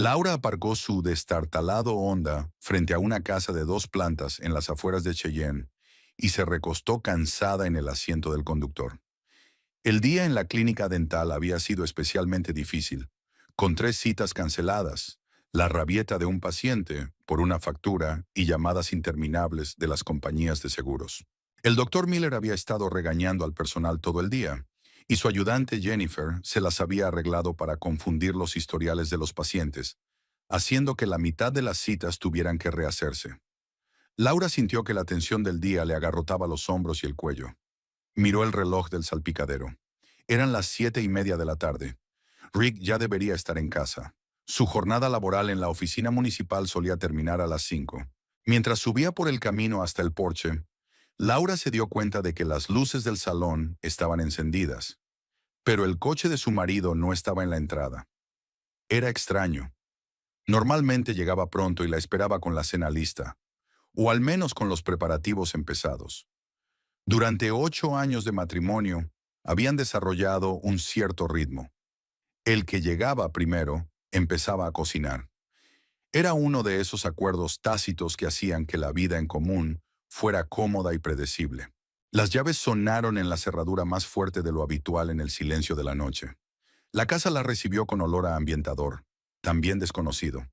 Laura aparcó su destartalado Honda frente a una casa de 2 plantas en las afueras de Cheyenne y se recostó cansada en el asiento del conductor. El día en la clínica dental había sido especialmente difícil, con 3 citas canceladas, la rabieta de un paciente por una factura y llamadas interminables de las compañías de seguros. El doctor Miller había estado regañando al personal todo el día, y su ayudante Jennifer se las había arreglado para confundir los historiales de los pacientes, haciendo que la mitad de las citas tuvieran que rehacerse. Laura sintió que la tensión del día le agarrotaba los hombros y el cuello. Miró el reloj del salpicadero. Eran las 7:30 de la tarde. Rick ya debería estar en casa. Su jornada laboral en la oficina municipal solía terminar a las 5. Mientras subía por el camino hasta el porche, Laura se dio cuenta de que las luces del salón estaban encendidas, pero el coche de su marido no estaba en la entrada. Era extraño. Normalmente llegaba pronto y la esperaba con la cena lista, o al menos con los preparativos empezados. Durante 8 años de matrimonio, habían desarrollado un cierto ritmo. El que llegaba primero empezaba a cocinar. Era uno de esos acuerdos tácitos que hacían que la vida en común fuera cómoda y predecible. Las llaves sonaron en la cerradura más fuerte de lo habitual en el silencio de la noche. La casa la recibió con olor a ambientador, también desconocido.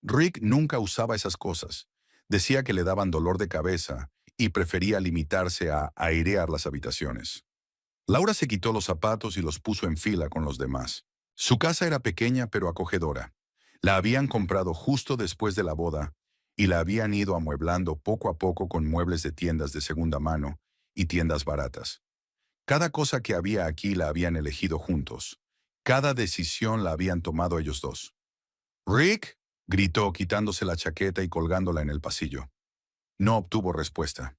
Rick nunca usaba esas cosas. Decía que le daban dolor de cabeza y prefería limitarse a airear las habitaciones. Laura se quitó los zapatos y los puso en fila con los demás. Su casa era pequeña pero acogedora. La habían comprado justo después de la boda y la habían ido amueblando poco a poco con muebles de tiendas de segunda mano y tiendas baratas. Cada cosa que había aquí la habían elegido juntos. Cada decisión la habían tomado ellos dos. «Rick», gritó quitándose la chaqueta y colgándola en el pasillo. No obtuvo respuesta.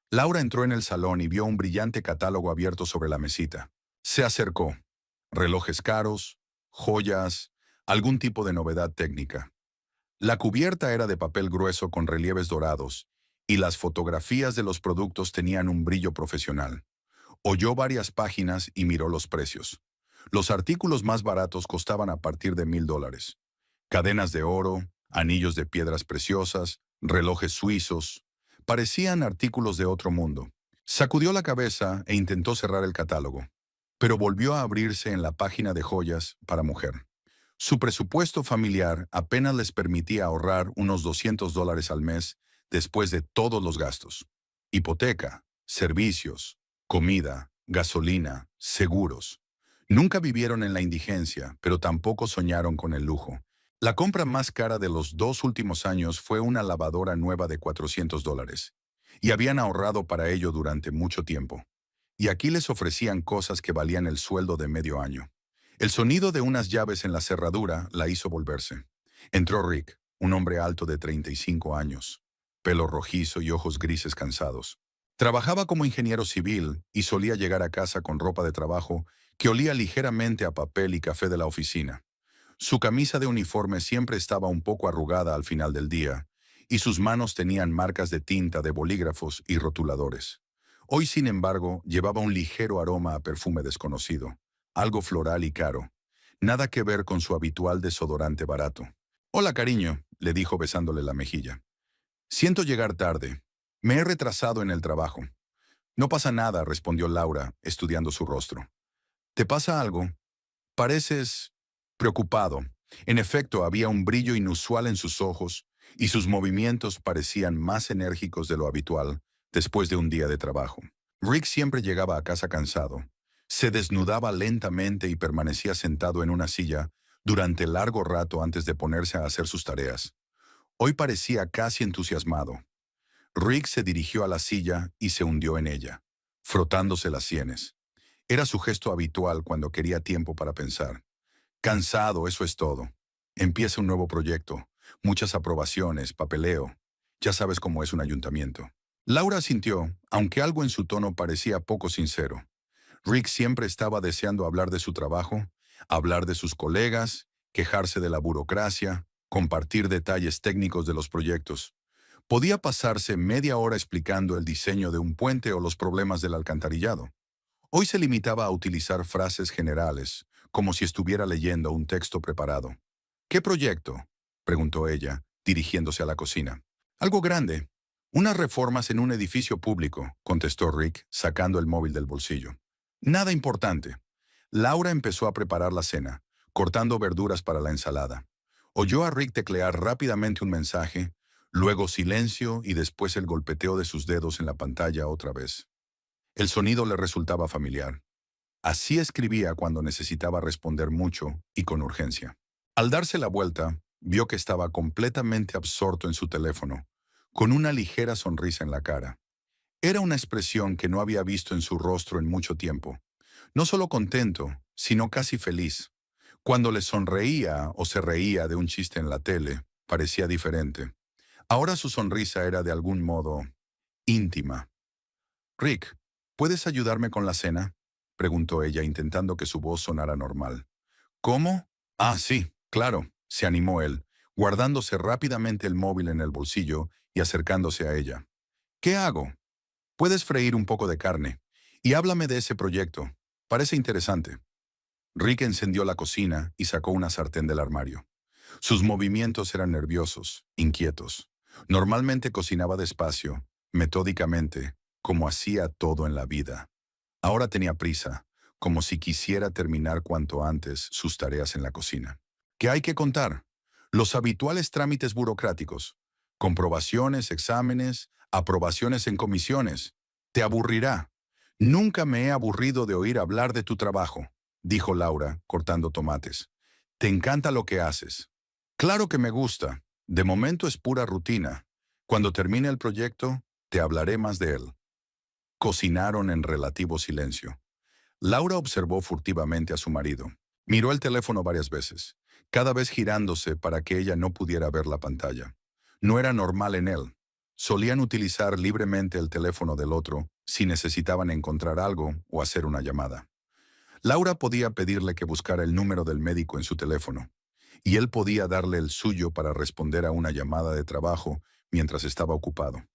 Laura entró en el salón y vio un brillante catálogo abierto sobre la mesita. Se acercó. Relojes caros, joyas, algún tipo de novedad técnica. La cubierta era de papel grueso con relieves dorados, y las fotografías de los productos tenían un brillo profesional. Oyó varias páginas y miró los precios. Los artículos más baratos costaban a partir de $1,000. Cadenas de oro, anillos de piedras preciosas, relojes suizos. Parecían artículos de otro mundo. Sacudió la cabeza e intentó cerrar el catálogo, pero volvió a abrirse en la página de joyas para mujer. Su presupuesto familiar apenas les permitía ahorrar unos $200 al mes después de todos los gastos. Hipoteca, servicios, comida, gasolina, seguros. Nunca vivieron en la indigencia, pero tampoco soñaron con el lujo. La compra más cara de los 2 últimos años fue una lavadora nueva de $400, y habían ahorrado para ello durante mucho tiempo. Y aquí les ofrecían cosas que valían el sueldo de medio año. El sonido de unas llaves en la cerradura la hizo volverse. Entró Rick, un hombre alto de 35 años, pelo rojizo y ojos grises cansados. Trabajaba como ingeniero civil y solía llegar a casa con ropa de trabajo que olía ligeramente a papel y café de la oficina. Su camisa de uniforme siempre estaba un poco arrugada al final del día, y sus manos tenían marcas de tinta de bolígrafos y rotuladores. Hoy, sin embargo, llevaba un ligero aroma a perfume desconocido, algo floral y caro. Nada que ver con su habitual desodorante barato. «Hola, cariño», le dijo besándole la mejilla. «Siento llegar tarde. Me he retrasado en el trabajo». «No pasa nada», respondió Laura, estudiando su rostro. «¿Te pasa algo? Pareces preocupado». En efecto, había un brillo inusual en sus ojos y sus movimientos parecían más enérgicos de lo habitual después de un día de trabajo. Rick siempre llegaba a casa cansado. Se desnudaba lentamente y permanecía sentado en una silla durante largo rato antes de ponerse a hacer sus tareas. Hoy parecía casi entusiasmado. Rick se dirigió a la silla y se hundió en ella, frotándose las sienes. Era su gesto habitual cuando quería tiempo para pensar. Cansado, eso es todo. Empieza un nuevo proyecto, muchas aprobaciones, papeleo. Ya sabes cómo es un ayuntamiento. Laura asintió, aunque algo en su tono parecía poco sincero. Rick siempre estaba deseando hablar de su trabajo, hablar de sus colegas, quejarse de la burocracia, compartir detalles técnicos de los proyectos. Podía pasarse media hora explicando el diseño de un puente o los problemas del alcantarillado. Hoy se limitaba a utilizar frases generales, como si estuviera leyendo un texto preparado. ¿Qué proyecto?, preguntó ella, dirigiéndose a la cocina. Algo grande. Unas reformas en un edificio público, contestó Rick, sacando el móvil del bolsillo. Nada importante. Laura empezó a preparar la cena, cortando verduras para la ensalada. Oyó a Rick teclear rápidamente un mensaje, luego silencio y después el golpeteo de sus dedos en la pantalla otra vez. El sonido le resultaba familiar. Así escribía cuando necesitaba responder mucho y con urgencia. Al darse la vuelta, vio que estaba completamente absorto en su teléfono, con una ligera sonrisa en la cara. Era una expresión que no había visto en su rostro en mucho tiempo. No solo contento, sino casi feliz. Cuando le sonreía o se reía de un chiste en la tele, parecía diferente. Ahora su sonrisa era de algún modo íntima. «Rick, ¿puedes ayudarme con la cena?», preguntó ella, intentando que su voz sonara normal. «¿Cómo? Ah, sí, claro», se animó él, guardándose rápidamente el móvil en el bolsillo y acercándose a ella. «¿Qué hago?». «Puedes freír un poco de carne. Y háblame de ese proyecto. Parece interesante». Rick encendió la cocina y sacó una sartén del armario. Sus movimientos eran nerviosos, inquietos. Normalmente cocinaba despacio, metódicamente, como hacía todo en la vida. Ahora tenía prisa, como si quisiera terminar cuanto antes sus tareas en la cocina. ¿Qué hay que contar? Los habituales trámites burocráticos. Comprobaciones, exámenes, aprobaciones en comisiones. Te aburrirá. Nunca me he aburrido de oír hablar de tu trabajo, dijo Laura, cortando tomates. Te encanta lo que haces. Claro que me gusta. De momento es pura rutina. Cuando termine el proyecto, te hablaré más de él. Cocinaron en relativo silencio. Laura observó furtivamente a su marido. Miró el teléfono varias veces, cada vez girándose para que ella no pudiera ver la pantalla. No era normal en él. Solían utilizar libremente el teléfono del otro si necesitaban encontrar algo o hacer una llamada. Laura podía pedirle que buscara el número del médico en su teléfono, y él podía darle el suyo para responder a una llamada de trabajo mientras estaba ocupado.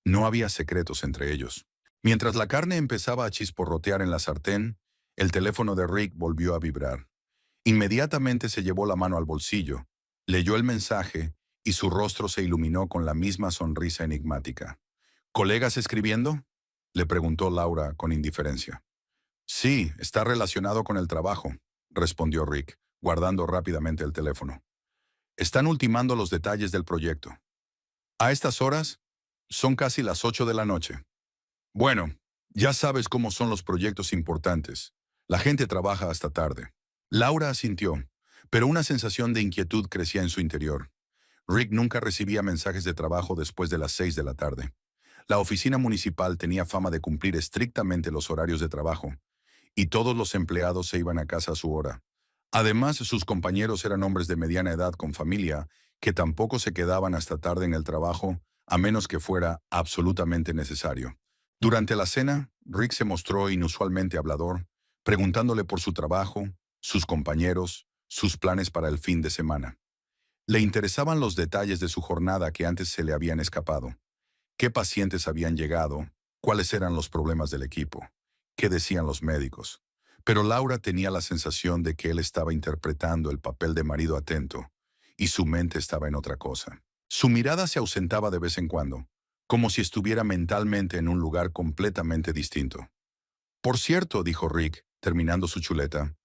No había secretos entre ellos. Mientras la carne empezaba a chisporrotear en la sartén, el teléfono de Rick volvió a vibrar. Inmediatamente se llevó la mano al bolsillo, leyó el mensaje y su rostro se iluminó con la misma sonrisa enigmática. ¿Colegas escribiendo?, le preguntó Laura con indiferencia. Sí, está relacionado con el trabajo, respondió Rick, guardando rápidamente el teléfono. Están ultimando los detalles del proyecto. A estas horas, son casi las 8 de la noche. Bueno, ya sabes cómo son los proyectos importantes. La gente trabaja hasta tarde. Laura asintió, pero una sensación de inquietud crecía en su interior. Rick nunca recibía mensajes de trabajo después de las 6 de la tarde. La oficina municipal tenía fama de cumplir estrictamente los horarios de trabajo, y todos los empleados se iban a casa a su hora. Además, sus compañeros eran hombres de mediana edad con familia, que tampoco se quedaban hasta tarde en el trabajo, a menos que fuera absolutamente necesario. Durante la cena, Rick se mostró inusualmente hablador, preguntándole por su trabajo, sus compañeros, sus planes para el fin de semana. Le interesaban los detalles de su jornada que antes se le habían escapado. ¿Qué pacientes habían llegado? ¿Cuáles eran los problemas del equipo? ¿Qué decían los médicos? Pero Laura tenía la sensación de que él estaba interpretando el papel de marido atento, y su mente estaba en otra cosa. Su mirada se ausentaba de vez en cuando, como si estuviera mentalmente en un lugar completamente distinto. Por cierto, dijo Rick, terminando su chuleta,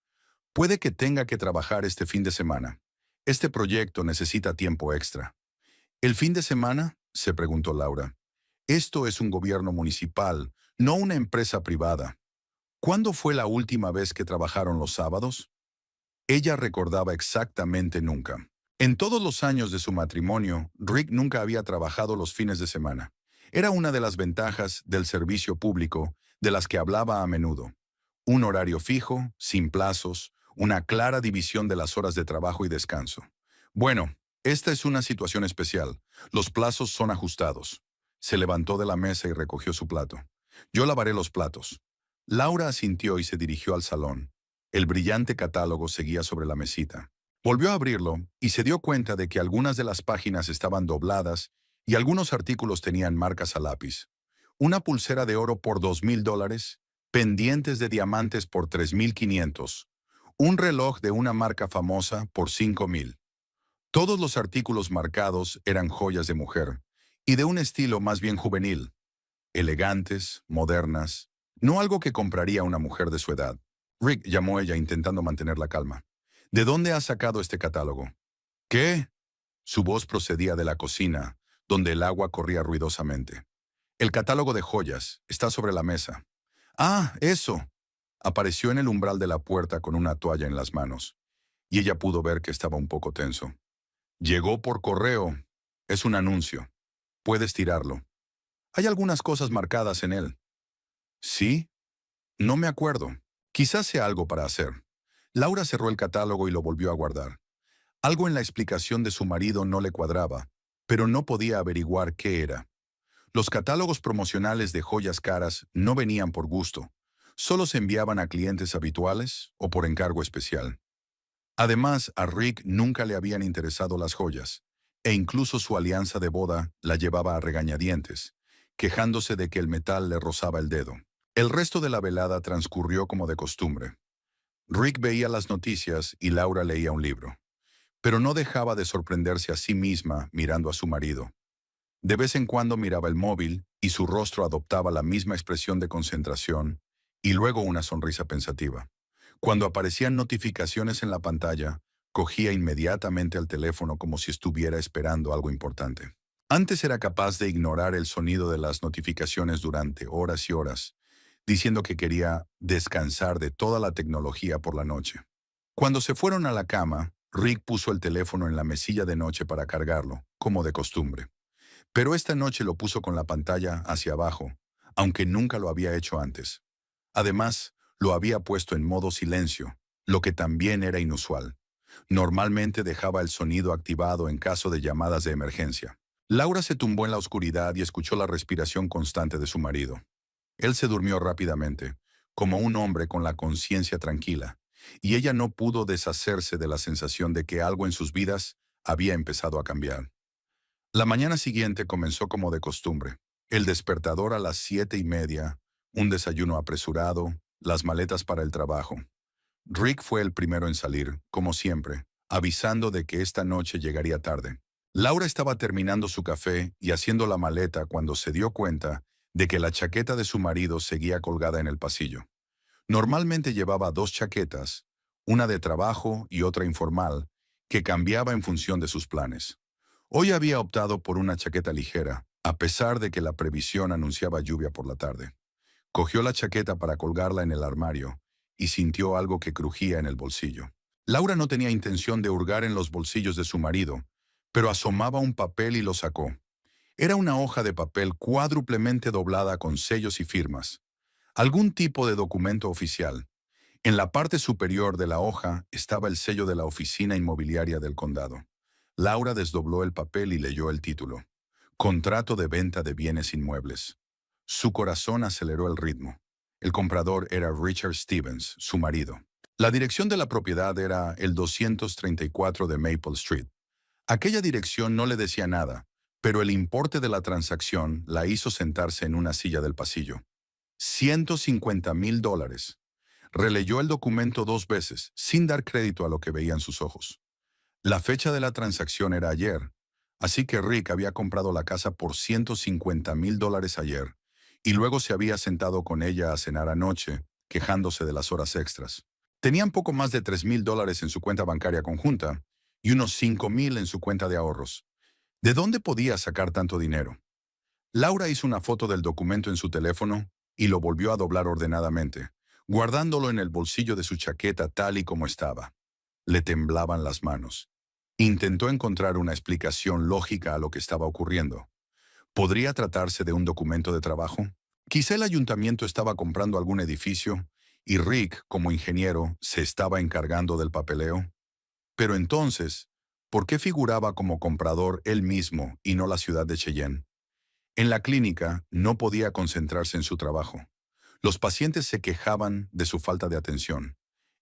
puede que tenga que trabajar este fin de semana. Este proyecto necesita tiempo extra. ¿El fin de semana?, se preguntó Laura. Esto es un gobierno municipal, no una empresa privada. ¿Cuándo fue la última vez que trabajaron los sábados? Ella recordaba exactamente nunca. En todos los años de su matrimonio, Rick nunca había trabajado los fines de semana. Era una de las ventajas del servicio público de las que hablaba a menudo. Un horario fijo, sin plazos, una clara división de las horas de trabajo y descanso. Bueno, esta es una situación especial. Los plazos son ajustados. Se levantó de la mesa y recogió su plato. Yo lavaré los platos. Laura asintió y se dirigió al salón. El brillante catálogo seguía sobre la mesita. Volvió a abrirlo y se dio cuenta de que algunas de las páginas estaban dobladas y algunos artículos tenían marcas a lápiz. Una pulsera de oro por $2,000, pendientes de diamantes por 3,500, un reloj de una marca famosa por 5,000. Todos los artículos marcados eran joyas de mujer, y de un estilo más bien juvenil, elegantes, modernas, no algo que compraría una mujer de su edad. Rick, llamó ella intentando mantener la calma. ¿De dónde has sacado este catálogo? ¿Qué? Su voz procedía de la cocina, donde el agua corría ruidosamente. El catálogo de joyas está sobre la mesa. Ah, eso. Apareció en el umbral de la puerta con una toalla en las manos, y ella pudo ver que estaba un poco tenso. Llegó por correo. Es un anuncio. Puedes tirarlo. Hay algunas cosas marcadas en él. ¿Sí? No me acuerdo. Quizás sea algo para hacer. Laura cerró el catálogo y lo volvió a guardar. Algo en la explicación de su marido no le cuadraba, pero no podía averiguar qué era. Los catálogos promocionales de joyas caras no venían por gusto. Solo se enviaban a clientes habituales o por encargo especial. Además, a Rick nunca le habían interesado las joyas, e incluso su alianza de boda la llevaba a regañadientes, quejándose de que el metal le rozaba el dedo. El resto de la velada transcurrió como de costumbre. Rick veía las noticias y Laura leía un libro, pero no dejaba de sorprenderse a sí misma mirando a su marido. De vez en cuando miraba el móvil y su rostro adoptaba la misma expresión de concentración y luego una sonrisa pensativa. Cuando aparecían notificaciones en la pantalla, cogía inmediatamente el teléfono como si estuviera esperando algo importante. Antes era capaz de ignorar el sonido de las notificaciones durante horas y horas, diciendo que quería descansar de toda la tecnología por la noche. Cuando se fueron a la cama, Rick puso el teléfono en la mesilla de noche para cargarlo, como de costumbre. Pero esta noche lo puso con la pantalla hacia abajo, aunque nunca lo había hecho antes. Además, lo había puesto en modo silencio, lo que también era inusual. Normalmente dejaba el sonido activado en caso de llamadas de emergencia. Laura se tumbó en la oscuridad y escuchó la respiración constante de su marido. Él se durmió rápidamente, como un hombre con la conciencia tranquila, y ella no pudo deshacerse de la sensación de que algo en sus vidas había empezado a cambiar. La mañana siguiente comenzó como de costumbre. El despertador a las 7:30, un desayuno apresurado, las maletas para el trabajo. Rick fue el primero en salir, como siempre, avisando de que esta noche llegaría tarde. Laura estaba terminando su café y haciendo la maleta cuando se dio cuenta de que la chaqueta de su marido seguía colgada en el pasillo. Normalmente llevaba dos chaquetas, una de trabajo y otra informal, que cambiaba en función de sus planes. Hoy había optado por una chaqueta ligera, a pesar de que la previsión anunciaba lluvia por la tarde. Cogió la chaqueta para colgarla en el armario y sintió algo que crujía en el bolsillo. Laura no tenía intención de hurgar en los bolsillos de su marido, pero asomaba un papel y lo sacó. Era una hoja de papel cuádruplemente doblada con sellos y firmas. Algún tipo de documento oficial. En la parte superior de la hoja estaba el sello de la oficina inmobiliaria del condado. Laura desdobló el papel y leyó el título. Contrato de venta de bienes inmuebles. Su corazón aceleró el ritmo. El comprador era Richard Stevens, su marido. La dirección de la propiedad era el 234 de Maple Street. Aquella dirección no le decía nada, pero el importe de la transacción la hizo sentarse en una silla del pasillo. $150,000. Releyó el documento 2 veces, sin dar crédito a lo que veían sus ojos. La fecha de la transacción era ayer, así que Rick había comprado la casa por $150,000 ayer, y luego se había sentado con ella a cenar anoche, quejándose de las horas extras. Tenían poco más de $3,000 en su cuenta bancaria conjunta y unos $5,000 en su cuenta de ahorros. ¿De dónde podía sacar tanto dinero? Laura hizo una foto del documento en su teléfono y lo volvió a doblar ordenadamente, guardándolo en el bolsillo de su chaqueta tal y como estaba. Le temblaban las manos. Intentó encontrar una explicación lógica a lo que estaba ocurriendo. ¿Podría tratarse de un documento de trabajo? Quizá el ayuntamiento estaba comprando algún edificio y Rick, como ingeniero, se estaba encargando del papeleo. Pero entonces, ¿por qué figuraba como comprador él mismo y no la ciudad de Cheyenne? En la clínica no podía concentrarse en su trabajo. Los pacientes se quejaban de su falta de atención.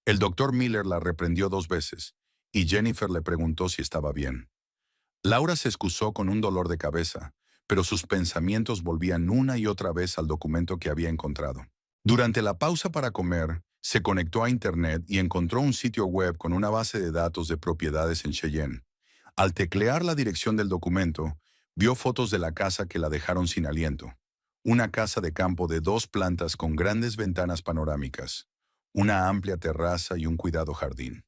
El doctor Miller la reprendió 2 veces y Jennifer le preguntó si estaba bien. Laura se excusó con un dolor de cabeza, pero sus pensamientos volvían una y otra vez al documento que había encontrado. Durante la pausa para comer, se conectó a Internet y encontró un sitio web con una base de datos de propiedades en Cheyenne. Al teclear la dirección del documento, vio fotos de la casa que la dejaron sin aliento. Una casa de campo de 2 plantas con grandes ventanas panorámicas, una amplia terraza y un cuidado jardín.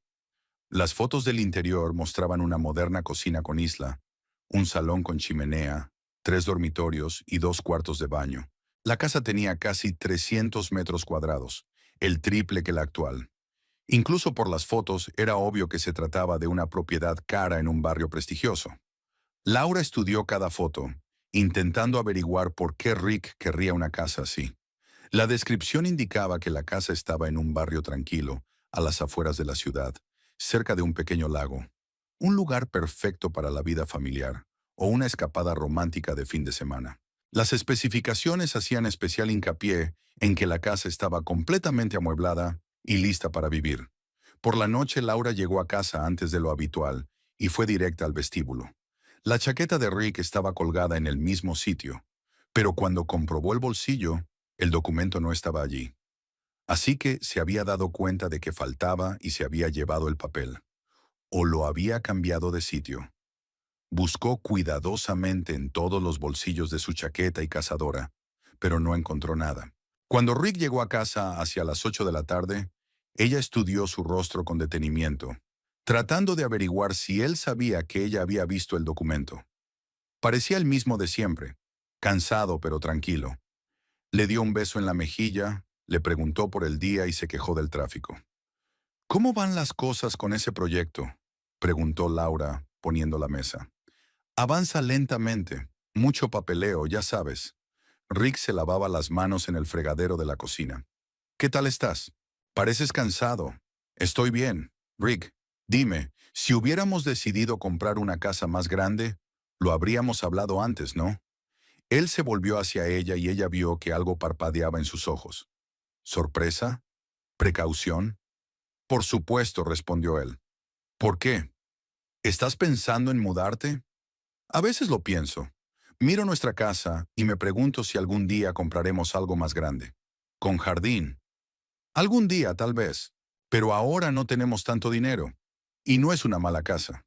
Las fotos del interior mostraban una moderna cocina con isla, un salón con chimenea, 3 dormitorios y 2 cuartos de baño. La casa tenía casi 300 metros cuadrados, el triple que la actual. Incluso por las fotos era obvio que se trataba de una propiedad cara en un barrio prestigioso. Laura estudió cada foto, intentando averiguar por qué Rick querría una casa así. La descripción indicaba que la casa estaba en un barrio tranquilo, a las afueras de la ciudad, cerca de un pequeño lago. Un lugar perfecto para la vida familiar o una escapada romántica de fin de semana. Las especificaciones hacían especial hincapié en que la casa estaba completamente amueblada y lista para vivir. Por la noche Laura llegó a casa antes de lo habitual y fue directa al vestíbulo. La chaqueta de Rick estaba colgada en el mismo sitio, pero cuando comprobó el bolsillo, el documento no estaba allí. Así que se había dado cuenta de que faltaba y se había llevado el papel. O lo había cambiado de sitio. Buscó cuidadosamente en todos los bolsillos de su chaqueta y cazadora, pero no encontró nada. Cuando Rick llegó a casa hacia las 8 de la tarde, ella estudió su rostro con detenimiento, tratando de averiguar si él sabía que ella había visto el documento. Parecía el mismo de siempre, cansado pero tranquilo. Le dio un beso en la mejilla, le preguntó por el día y se quejó del tráfico. ¿Cómo van las cosas con ese proyecto?, preguntó Laura, poniendo la mesa. Avanza lentamente, mucho papeleo, ya sabes. Rick se lavaba las manos en el fregadero de la cocina. ¿Qué tal estás? Pareces cansado. Estoy bien. Rick, dime, si hubiéramos decidido comprar una casa más grande, lo habríamos hablado antes, ¿no? Él se volvió hacia ella y ella vio que algo parpadeaba en sus ojos. ¿Sorpresa? ¿Precaución? Por supuesto, respondió él. ¿Por qué? ¿Estás pensando en mudarte? A veces lo pienso. Miro nuestra casa y me pregunto si algún día compraremos algo más grande. Con jardín. Algún día, tal vez. Pero ahora no tenemos tanto dinero. Y no es una mala casa.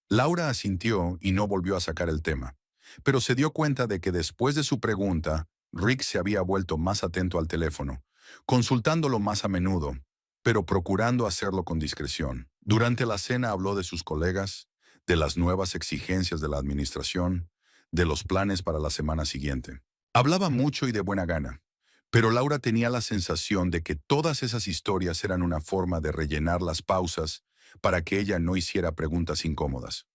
Laura asintió y no volvió a sacar el tema. Pero se dio cuenta de que después de su pregunta, Rick se había vuelto más atento al teléfono, consultándolo más a menudo, pero procurando hacerlo con discreción. Durante la cena habló de sus colegas, de las nuevas exigencias de la administración, de los planes para la semana siguiente. Hablaba mucho y de buena gana, pero Laura tenía la sensación de que todas esas historias eran una forma de rellenar las pausas para que ella no hiciera preguntas incómodas.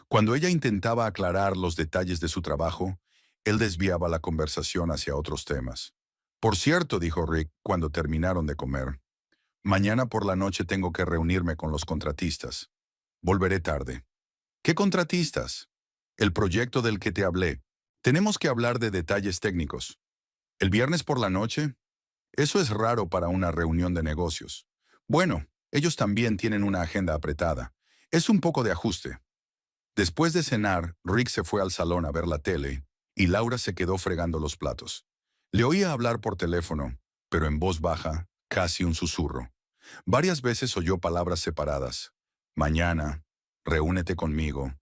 Cuando ella intentaba aclarar los detalles de su trabajo, él desviaba la conversación hacia otros temas. Por cierto, dijo Rick cuando terminaron de comer, mañana por la noche tengo que reunirme con los contratistas. Volveré tarde. ¿Qué contratistas? El proyecto del que te hablé. Tenemos que hablar de detalles técnicos. ¿El viernes por la noche? Eso es raro para una reunión de negocios. Bueno, ellos también tienen una agenda apretada. Es un poco de ajuste. Después de cenar, Rick se fue al salón a ver la tele y Laura se quedó fregando los platos. Le oía hablar por teléfono, pero en voz baja, casi un susurro. Varias veces oyó palabras separadas. Mañana, reúnete conmigo.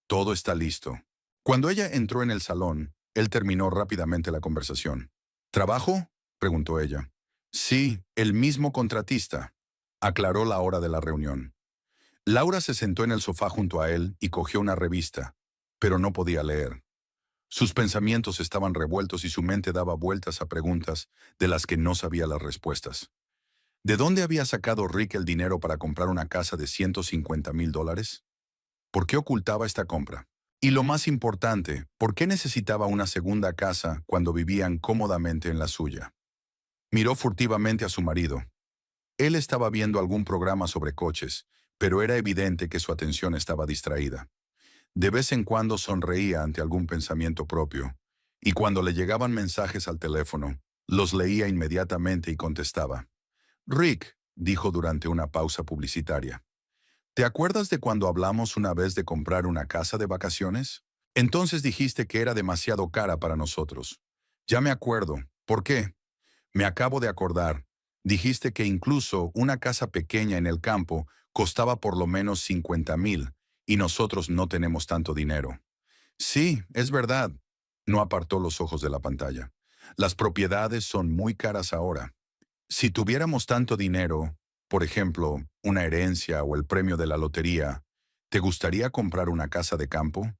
Todo está listo. Cuando ella entró en el salón, él terminó rápidamente la conversación. ¿Trabajo?, preguntó ella. Sí, el mismo contratista, aclaró la hora de la reunión. Laura se sentó en el sofá junto a él y cogió una revista, pero no podía leer. Sus pensamientos estaban revueltos y su mente daba vueltas a preguntas de las que no sabía las respuestas. ¿De dónde había sacado Rick el dinero para comprar una casa de $150,000? ¿Por qué ocultaba esta compra? Y lo más importante, ¿por qué necesitaba una segunda casa cuando vivían cómodamente en la suya? Miró furtivamente a su marido. Él estaba viendo algún programa sobre coches, pero era evidente que su atención estaba distraída. De vez en cuando sonreía ante algún pensamiento propio, y cuando le llegaban mensajes al teléfono, los leía inmediatamente y contestaba. Rick, dijo durante una pausa publicitaria, ¿te acuerdas de cuando hablamos una vez de comprar una casa de vacaciones? Entonces dijiste que era demasiado cara para nosotros. Ya me acuerdo. ¿Por qué? Me acabo de acordar. Dijiste que incluso una casa pequeña en el campo costaba por lo menos 50,000 y nosotros no tenemos tanto dinero. Sí, es verdad. No apartó los ojos de la pantalla. Las propiedades son muy caras ahora. Si tuviéramos tanto dinero, por ejemplo, una herencia o el premio de la lotería, ¿te gustaría comprar una casa de campo?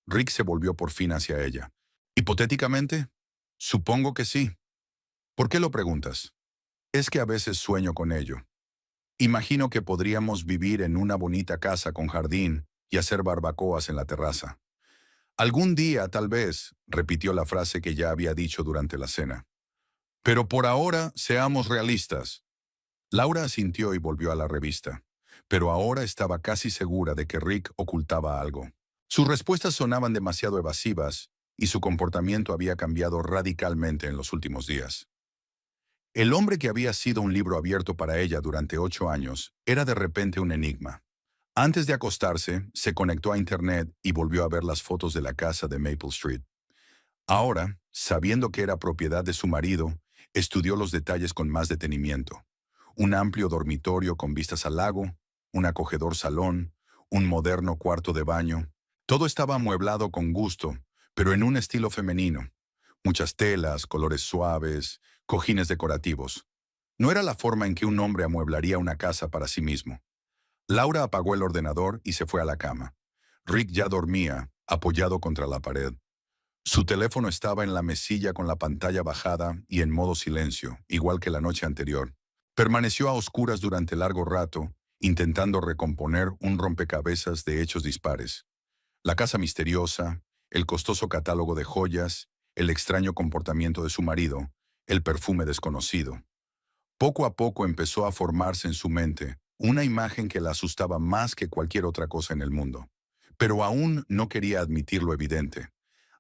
Rick se volvió por fin hacia ella. Hipotéticamente, supongo que sí. ¿Por qué lo preguntas? Es que a veces sueño con ello. Imagino que podríamos vivir en una bonita casa con jardín y hacer barbacoas en la terraza. Algún día, tal vez, repitió la frase que ya había dicho durante la cena. Pero por ahora, seamos realistas. Laura asintió y volvió a la revista, pero ahora estaba casi segura de que Rick ocultaba algo. Sus respuestas sonaban demasiado evasivas y su comportamiento había cambiado radicalmente en los últimos días. El hombre que había sido un libro abierto para ella durante 8 años era de repente un enigma. Antes de acostarse, se conectó a Internet y volvió a ver las fotos de la casa de Maple Street. Ahora, sabiendo que era propiedad de su marido, estudió los detalles con más detenimiento. Un amplio dormitorio con vistas al lago, un acogedor salón, un moderno cuarto de baño. Todo estaba amueblado con gusto, pero en un estilo femenino. Muchas telas, colores suaves, cojines decorativos. No era la forma en que un hombre amueblaría una casa para sí mismo. Laura apagó el ordenador y se fue a la cama. Rick ya dormía, apoyado contra la pared. Su teléfono estaba en la mesilla con la pantalla bajada y en modo silencio, igual que la noche anterior. Permaneció a oscuras durante largo rato, intentando recomponer un rompecabezas de hechos dispares. La casa misteriosa, el costoso catálogo de joyas, el extraño comportamiento de su marido, el perfume desconocido. Poco a poco empezó a formarse en su mente una imagen que la asustaba más que cualquier otra cosa en el mundo. Pero aún no quería admitir lo evidente,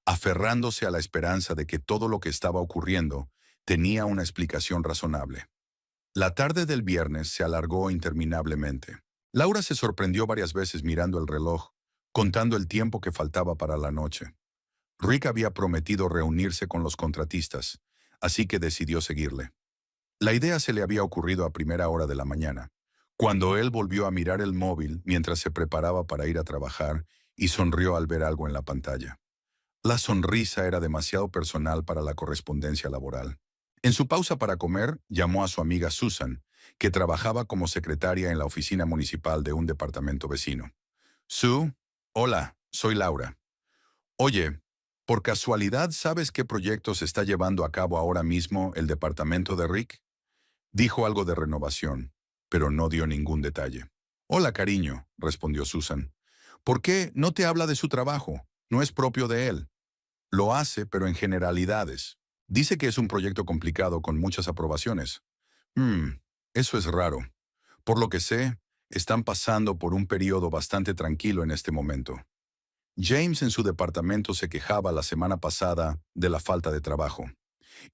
aferrándose a la esperanza de que todo lo que estaba ocurriendo tenía una explicación razonable. La tarde del viernes se alargó interminablemente. Laura se sorprendió varias veces mirando el reloj, contando el tiempo que faltaba para la noche. Rick había prometido reunirse con los contratistas, así que decidió seguirle. La idea se le había ocurrido a primera hora de la mañana, cuando él volvió a mirar el móvil mientras se preparaba para ir a trabajar y sonrió al ver algo en la pantalla. La sonrisa era demasiado personal para la correspondencia laboral. En su pausa para comer, llamó a su amiga Susan, que trabajaba como secretaria en la oficina municipal de un departamento vecino. Sue, hola, soy Laura. Oye, ¿por casualidad sabes qué proyecto se está llevando a cabo ahora mismo el departamento de Rick? Dijo algo de renovación, pero no dio ningún detalle. Hola, cariño, respondió Susan. ¿Por qué no te habla de su trabajo? No es propio de él. Lo hace, pero en generalidades. Dice que es un proyecto complicado con muchas aprobaciones. Eso es raro. Por lo que sé, están pasando por un periodo bastante tranquilo en este momento. James en su departamento se quejaba la semana pasada de la falta de trabajo.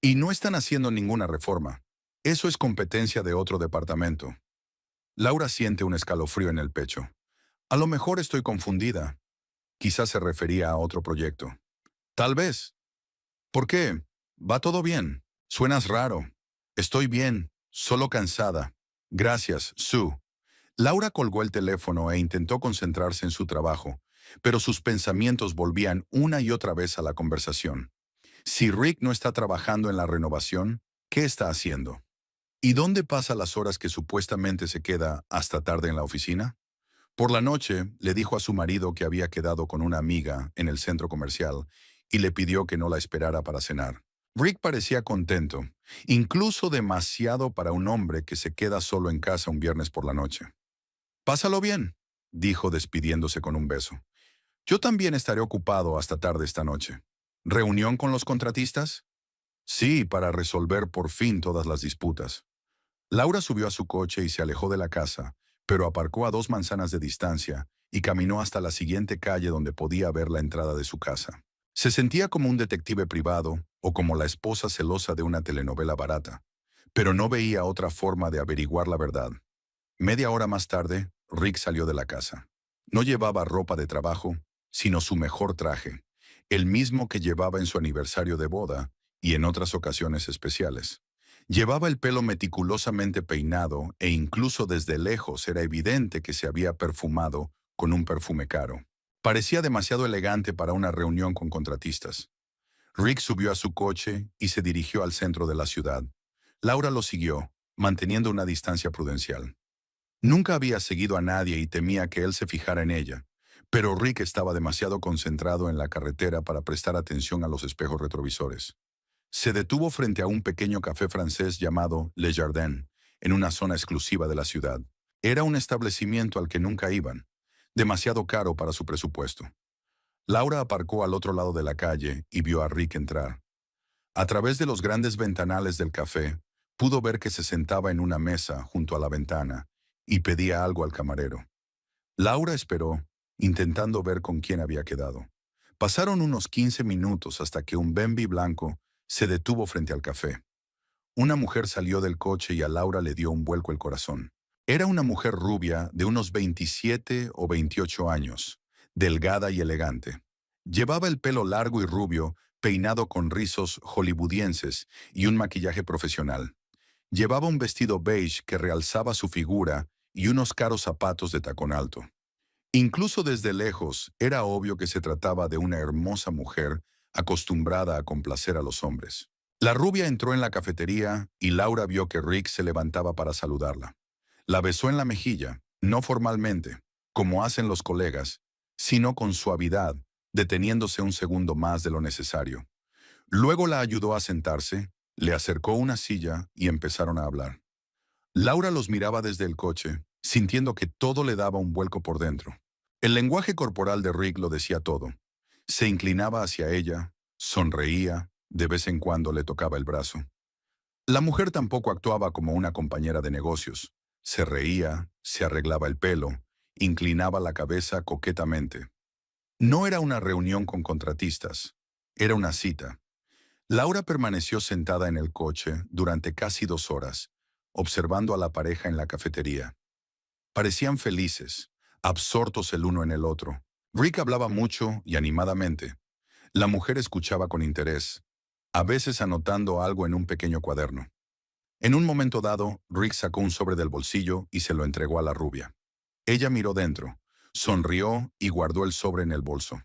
Y no están haciendo ninguna reforma. Eso es competencia de otro departamento. Laura siente un escalofrío en el pecho. A lo mejor estoy confundida. Quizás se refería a otro proyecto. Tal vez. ¿Por qué? Va todo bien. Suenas raro. Estoy bien, solo cansada. Gracias, Sue. Laura colgó el teléfono e intentó concentrarse en su trabajo, pero sus pensamientos volvían una y otra vez a la conversación. Si Rick no está trabajando en la renovación, ¿qué está haciendo? ¿Y dónde pasa las horas que supuestamente se queda hasta tarde en la oficina? Por la noche, le dijo a su marido que había quedado con una amiga en el centro comercial y le pidió que no la esperara para cenar. Rick parecía contento, incluso demasiado para un hombre que se queda solo en casa un viernes por la noche. Pásalo bien, dijo despidiéndose con un beso. Yo también estaré ocupado hasta tarde esta noche. ¿Reunión con los contratistas? Sí, para resolver por fin todas las disputas. Laura subió a su coche y se alejó de la casa, pero aparcó a 2 manzanas de distancia y caminó hasta la siguiente calle donde podía ver la entrada de su casa. Se sentía como un detective privado o como la esposa celosa de una telenovela barata, pero no veía otra forma de averiguar la verdad. Media hora más tarde, Rick salió de la casa. No llevaba ropa de trabajo, sino su mejor traje, el mismo que llevaba en su aniversario de boda y en otras ocasiones especiales. Llevaba el pelo meticulosamente peinado e incluso desde lejos era evidente que se había perfumado con un perfume caro. Parecía demasiado elegante para una reunión con contratistas. Rick subió a su coche y se dirigió al centro de la ciudad. Laura lo siguió, manteniendo una distancia prudencial. Nunca había seguido a nadie y temía que él se fijara en ella, pero Rick estaba demasiado concentrado en la carretera para prestar atención a los espejos retrovisores. Se detuvo frente a un pequeño café francés llamado Le Jardin, en una zona exclusiva de la ciudad. Era un establecimiento al que nunca iban, demasiado caro para su presupuesto. Laura aparcó al otro lado de la calle y vio a Rick entrar. A través de los grandes ventanales del café, pudo ver que se sentaba en una mesa junto a la ventana y pedía algo al camarero. Laura esperó, intentando ver con quién había quedado. Pasaron unos 15 minutos hasta que un Bentley blanco se detuvo frente al café. Una mujer salió del coche y a Laura le dio un vuelco el corazón. Era una mujer rubia de unos 27 o 28 años, delgada y elegante. Llevaba el pelo largo y rubio, peinado con rizos hollywoodienses y un maquillaje profesional. Llevaba un vestido beige que realzaba su figura y unos caros zapatos de tacón alto. Incluso desde lejos, era obvio que se trataba de una hermosa mujer acostumbrada a complacer a los hombres. La rubia entró en la cafetería y Laura vio que Rick se levantaba para saludarla. La besó en la mejilla, no formalmente, como hacen los colegas, sino con suavidad, deteniéndose un segundo más de lo necesario. Luego la ayudó a sentarse, le acercó una silla y empezaron a hablar. Laura los miraba desde el coche, sintiendo que todo le daba un vuelco por dentro. El lenguaje corporal de Rick lo decía todo. Se inclinaba hacia ella, sonreía, de vez en cuando le tocaba el brazo. La mujer tampoco actuaba como una compañera de negocios. Se reía, se arreglaba el pelo, inclinaba la cabeza coquetamente. No era una reunión con contratistas, era una cita. Laura permaneció sentada en el coche durante casi 2 horas, observando a la pareja en la cafetería. Parecían felices, absortos el uno en el otro. Rick hablaba mucho y animadamente. La mujer escuchaba con interés, a veces anotando algo en un pequeño cuaderno. En un momento dado, Rick sacó un sobre del bolsillo y se lo entregó a la rubia. Ella miró dentro, sonrió y guardó el sobre en el bolso.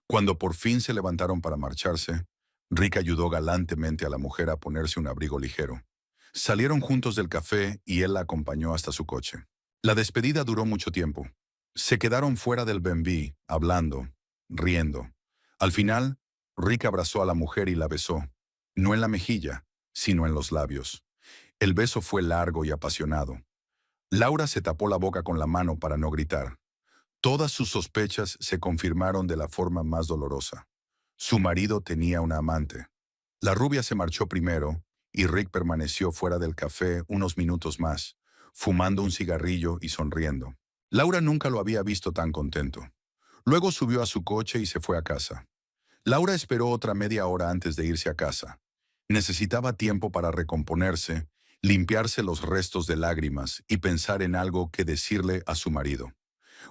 Cuando por fin se levantaron para marcharse, Rick ayudó galantemente a la mujer a ponerse un abrigo ligero. Salieron juntos del café y él la acompañó hasta su coche. La despedida duró mucho tiempo. Se quedaron fuera del B&B, hablando, riendo. Al final, Rick abrazó a la mujer y la besó, no en la mejilla, sino en los labios. El beso fue largo y apasionado. Laura se tapó la boca con la mano para no gritar. Todas sus sospechas se confirmaron de la forma más dolorosa. Su marido tenía una amante. La rubia se marchó primero y Rick permaneció fuera del café unos minutos más, fumando un cigarrillo y sonriendo. Laura nunca lo había visto tan contento. Luego subió a su coche y se fue a casa. Laura esperó otra media hora antes de irse a casa. Necesitaba tiempo para recomponerse, limpiarse los restos de lágrimas y pensar en algo que decirle a su marido.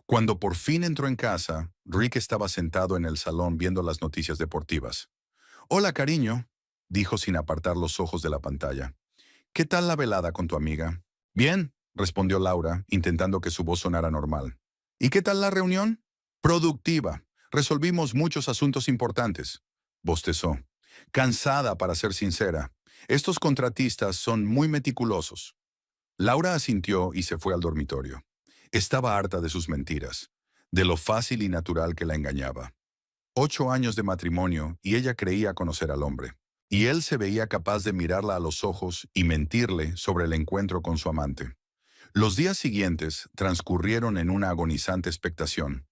Cuando por fin entró en casa, Rick estaba sentado en el salón viendo las noticias deportivas. «Hola, cariño», dijo sin apartar los ojos de la pantalla. «¿Qué tal la velada con tu amiga?» «Bien», respondió Laura, intentando que su voz sonara normal. «¿Y qué tal la reunión?» «Productiva. Resolvimos muchos asuntos importantes», bostezó. «Cansada, para ser sincera. Estos contratistas son muy meticulosos». Laura asintió y se fue al dormitorio. Estaba harta de sus mentiras, de lo fácil y natural que la engañaba. 8 años de matrimonio y ella creía conocer al hombre. Y él se veía capaz de mirarla a los ojos y mentirle sobre el encuentro con su amante. Los días siguientes transcurrieron en una agonizante expectación.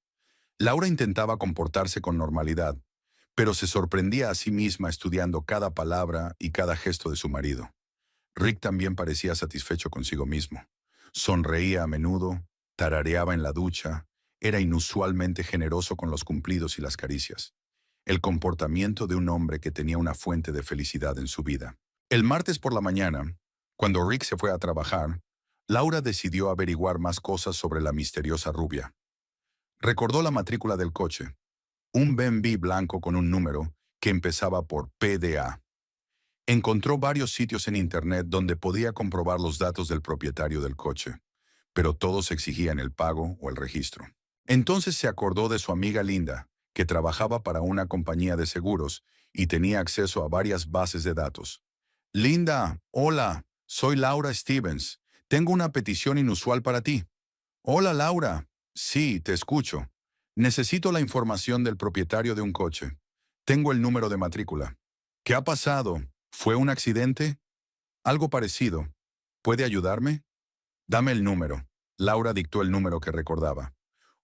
Laura intentaba comportarse con normalidad, pero se sorprendía a sí misma estudiando cada palabra y cada gesto de su marido. Rick también parecía satisfecho consigo mismo. Sonreía a menudo, tarareaba en la ducha, era inusualmente generoso con los cumplidos y las caricias. El comportamiento de un hombre que tenía una fuente de felicidad en su vida. El martes por la mañana, cuando Rick se fue a trabajar, Laura decidió averiguar más cosas sobre la misteriosa rubia. Recordó la matrícula del coche, un BMW blanco con un número que empezaba por PDA. Encontró varios sitios en Internet donde podía comprobar los datos del propietario del coche, pero todos exigían el pago o el registro. Entonces se acordó de su amiga Linda, que trabajaba para una compañía de seguros y tenía acceso a varias bases de datos. Linda, hola, soy Laura Stevens. Tengo una petición inusual para ti. Hola, Laura. Sí, te escucho. Necesito la información del propietario de un coche. Tengo el número de matrícula. ¿Qué ha pasado? ¿Fue un accidente? Algo parecido. ¿Puede ayudarme? Dame el número. Laura dictó el número que recordaba.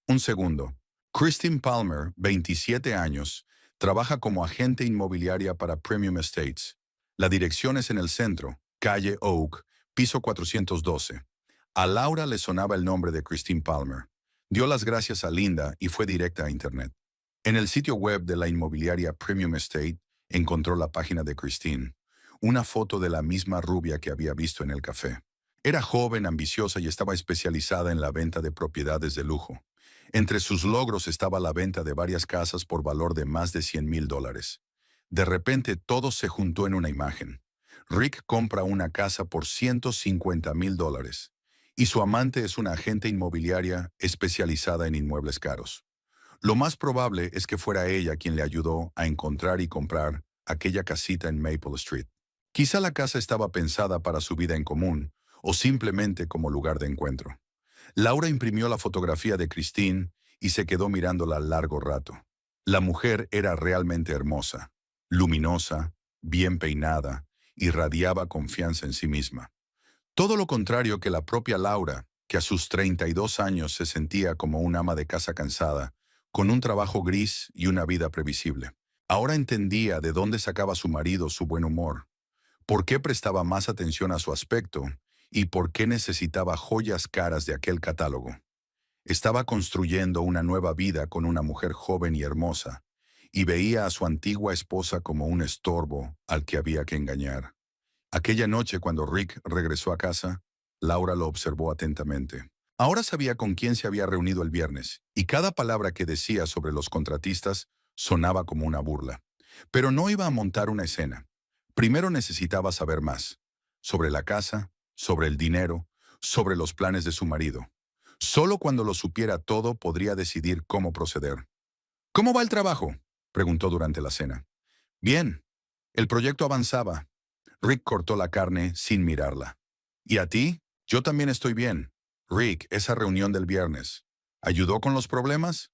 Un segundo. Christine Palmer, 27 años, trabaja como agente inmobiliaria para Premium Estates. La dirección es en el centro, calle Oak, piso 412. A Laura le sonaba el nombre de Christine Palmer. Dio las gracias a Linda y fue directa a Internet. En el sitio web de la inmobiliaria Premium Estate encontró la página de Christine, una foto de la misma rubia que había visto en el café. Era joven, ambiciosa y estaba especializada en la venta de propiedades de lujo. Entre sus logros estaba la venta de varias casas por valor de más de $100,000. De repente todo se juntó en una imagen. Rick compra una casa por $150,000 y su amante es una agente inmobiliaria especializada en inmuebles caros. Lo más probable es que fuera ella quien le ayudó a encontrar y comprar aquella casita en Maple Street. Quizá la casa estaba pensada para su vida en común o simplemente como lugar de encuentro. Laura imprimió la fotografía de Christine y se quedó mirándola largo rato. La mujer era realmente hermosa, luminosa, bien peinada, y radiaba confianza en sí misma. Todo lo contrario que la propia Laura, que a sus 32 años se sentía como un ama de casa cansada, con un trabajo gris y una vida previsible. Ahora entendía de dónde sacaba su marido su buen humor, por qué prestaba más atención a su aspecto y por qué necesitaba joyas caras de aquel catálogo. Estaba construyendo una nueva vida con una mujer joven y hermosa, y veía a su antigua esposa como un estorbo al que había que engañar. Aquella noche, cuando Rick regresó a casa, Laura lo observó atentamente. Ahora sabía con quién se había reunido el viernes, y cada palabra que decía sobre los contratistas sonaba como una burla. Pero no iba a montar una escena. Primero necesitaba saber más. Sobre la casa, sobre el dinero, sobre los planes de su marido. Solo cuando lo supiera todo podría decidir cómo proceder. ¿Cómo va el trabajo?, preguntó durante la cena. Bien. El proyecto avanzaba. Rick cortó la carne sin mirarla. ¿Y a ti? Yo también estoy bien. Rick, esa reunión del viernes, ¿ayudó con los problemas?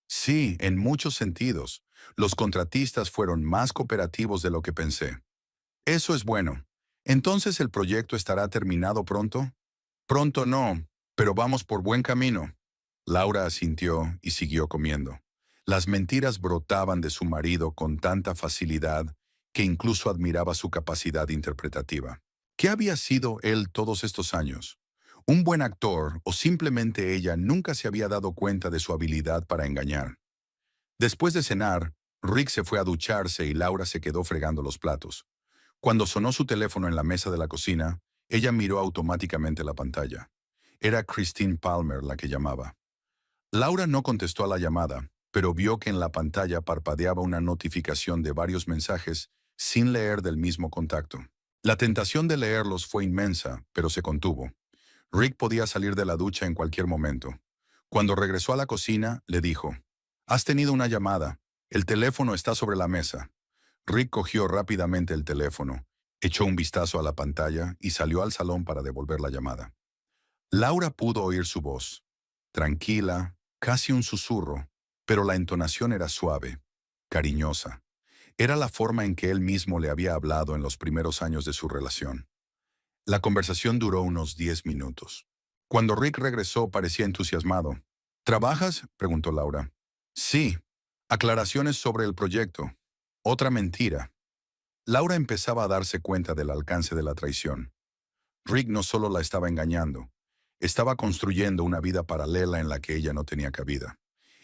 Sí, en muchos sentidos. Los contratistas fueron más cooperativos de lo que pensé. Eso es bueno. ¿Entonces el proyecto estará terminado pronto? Pronto no, pero vamos por buen camino. Laura asintió y siguió comiendo. Las mentiras brotaban de su marido con tanta facilidad que incluso admiraba su capacidad interpretativa. ¿Qué había sido él todos estos años? ¿Un buen actor o simplemente ella nunca se había dado cuenta de su habilidad para engañar? Después de cenar, Rick se fue a ducharse y Laura se quedó fregando los platos. Cuando sonó su teléfono en la mesa de la cocina, ella miró automáticamente la pantalla. Era Christine Palmer la que llamaba. Laura no contestó a la llamada, pero vio que en la pantalla parpadeaba una notificación de varios mensajes sin leer del mismo contacto. La tentación de leerlos fue inmensa, pero se contuvo. Rick podía salir de la ducha en cualquier momento. Cuando regresó a la cocina, le dijo, «Has tenido una llamada. El teléfono está sobre la mesa». Rick cogió rápidamente el teléfono, echó un vistazo a la pantalla y salió al salón para devolver la llamada. Laura pudo oír su voz, tranquila, casi un susurro, pero la entonación era suave, cariñosa. Era la forma en que él mismo le había hablado en los primeros años de su relación. La conversación duró unos 10 minutos. Cuando Rick regresó, parecía entusiasmado. ¿Trabajas?, preguntó Laura. Sí. Aclaraciones sobre el proyecto. Otra mentira. Laura empezaba a darse cuenta del alcance de la traición. Rick no solo la estaba engañando, estaba construyendo una vida paralela en la que ella no tenía cabida.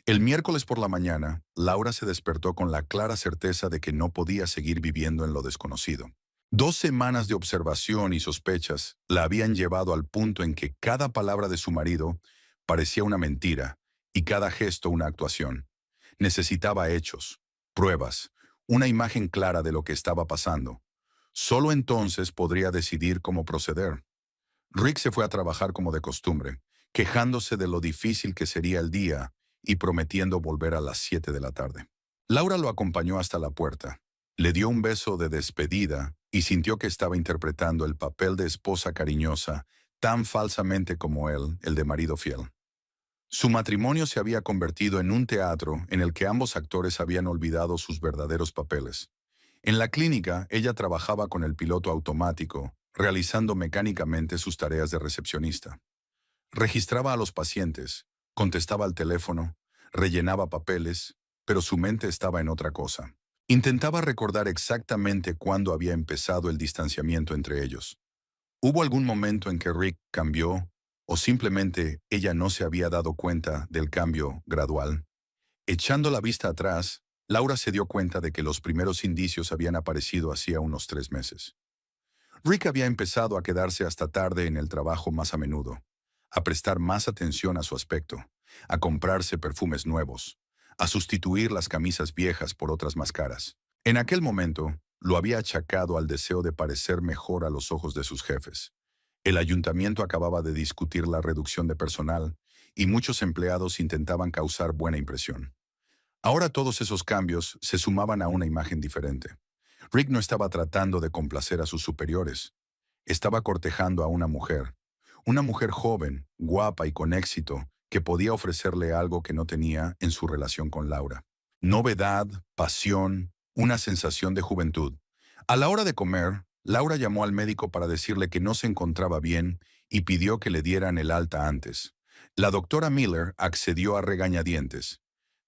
El miércoles por la mañana, Laura se despertó con la clara certeza de que no podía seguir viviendo en lo desconocido. 2 semanas de observación y sospechas la habían llevado al punto en que cada palabra de su marido parecía una mentira y cada gesto una actuación. Necesitaba hechos, pruebas, una imagen clara de lo que estaba pasando. Solo entonces podría decidir cómo proceder. Rick se fue a trabajar como de costumbre, quejándose de lo difícil que sería el día y prometiendo volver a las 7 de la tarde. Laura lo acompañó hasta la puerta. Le dio un beso de despedida y sintió que estaba interpretando el papel de esposa cariñosa tan falsamente como él, el de marido fiel. Su matrimonio se había convertido en un teatro en el que ambos actores habían olvidado sus verdaderos papeles. En la clínica, ella trabajaba con el piloto automático, realizando mecánicamente sus tareas de recepcionista. Registraba a los pacientes, contestaba al teléfono, rellenaba papeles, pero su mente estaba en otra cosa. Intentaba recordar exactamente cuándo había empezado el distanciamiento entre ellos. ¿Hubo algún momento en que Rick cambió o simplemente ella no se había dado cuenta del cambio gradual? Echando la vista atrás, Laura se dio cuenta de que los primeros indicios habían aparecido hacía unos 3 meses. Rick había empezado a quedarse hasta tarde en el trabajo más a menudo, a prestar más atención a su aspecto, a comprarse perfumes nuevos, a sustituir las camisas viejas por otras más caras. En aquel momento, lo había achacado al deseo de parecer mejor a los ojos de sus jefes. El ayuntamiento acababa de discutir la reducción de personal y muchos empleados intentaban causar buena impresión. Ahora todos esos cambios se sumaban a una imagen diferente. Rick no estaba tratando de complacer a sus superiores. Estaba cortejando a una mujer joven, guapa y con éxito, que podía ofrecerle algo que no tenía en su relación con Laura. Novedad, pasión, una sensación de juventud. A la hora de comer, Laura llamó al médico para decirle que no se encontraba bien y pidió que le dieran el alta antes. La doctora Miller accedió a regañadientes.